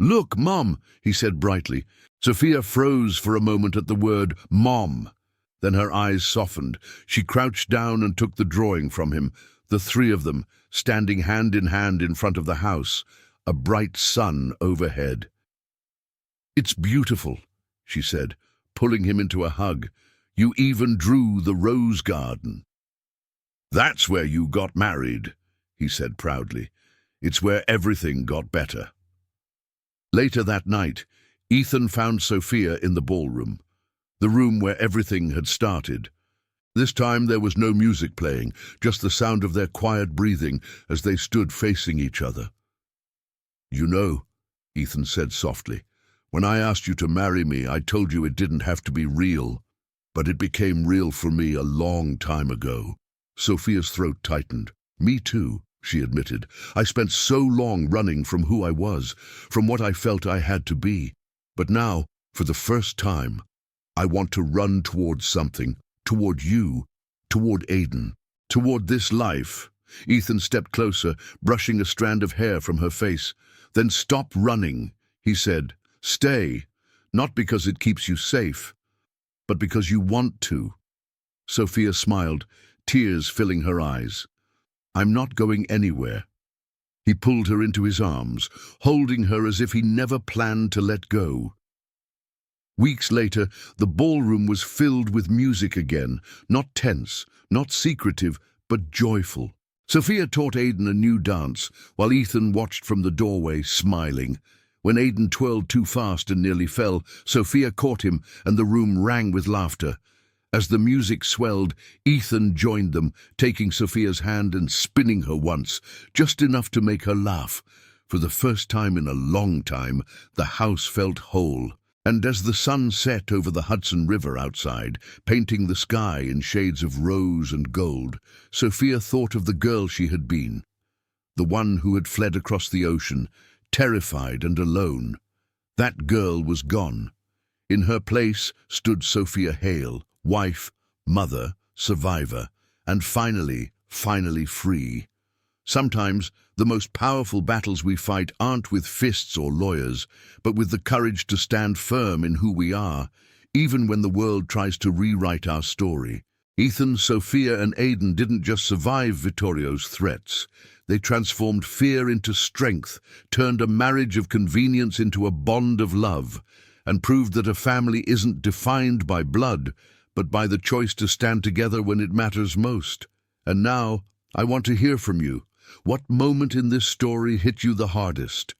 "Look, Mom," he said brightly. Sophia froze for a moment at the word Mom. Then her eyes softened. She crouched down and took the drawing from him, the three of them, standing hand in front of the house, a bright sun overhead. "It's beautiful," she said, pulling him into a hug. "You even drew the rose garden." "That's where you got married," he said proudly. "It's where everything got better." Later that night, Ethan found Sophia in the ballroom, the room where everything had started. This time there was no music playing, just the sound of their quiet breathing as they stood facing each other. "You know," Ethan said softly, "when I asked you to marry me, I told you it didn't have to be real, but it became real for me a long time ago." Sophia's throat tightened. "Me too," she admitted. "I spent so long running from who I was, from what I felt I had to be. But now, for the first time, I want to run towards something, toward you, toward Aidan, toward this life." Ethan stepped closer, brushing a strand of hair from her face. "Then stop running," he said. "Stay, not because it keeps you safe, but because you want to." Sophia smiled, tears filling her eyes. "I'm not going anywhere." He pulled her into his arms, holding her as if he never planned to let go. Weeks later, the ballroom was filled with music again, not tense, not secretive, but joyful. Sophia taught Aidan a new dance, while Ethan watched from the doorway, smiling. When Aidan twirled too fast and nearly fell, Sophia caught him, and the room rang with laughter. As the music swelled, Ethan joined them, taking Sophia's hand and spinning her once, just enough to make her laugh. For the first time in a long time, the house felt whole. And as the sun set over the Hudson River outside, painting the sky in shades of rose and gold, Sophia thought of the girl she had been, the one who had fled across the ocean, terrified and alone. That girl was gone. In her place stood Sophia Hale, wife, mother, survivor, and finally free. Sometimes the most powerful battles we fight aren't with fists or lawyers, but with the courage to stand firm in who we are, even when the world tries to rewrite our story. Ethan, Sophia, and Aidan didn't just survive Vittorio's threats. They transformed fear into strength, turned a marriage of convenience into a bond of love, and proved that a family isn't defined by blood, but by the choice to stand together when it matters most. And now, I want to hear from you. What moment in this story hit you the hardest?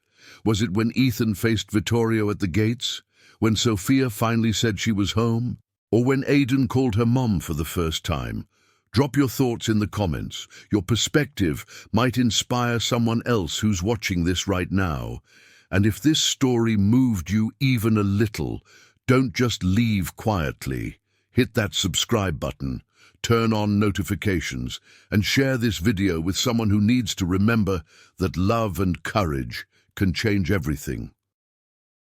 Was it when Ethan faced Vittorio at the gates? When Sophia finally said she was home? Or when Aidan called her mom for the first time? Drop your thoughts in the comments. Your perspective might inspire someone else who's watching this right now. And if this story moved you even a little, don't just leave quietly. Hit that subscribe button, turn on notifications, and share this video with someone who needs to remember that love and courage can change everything.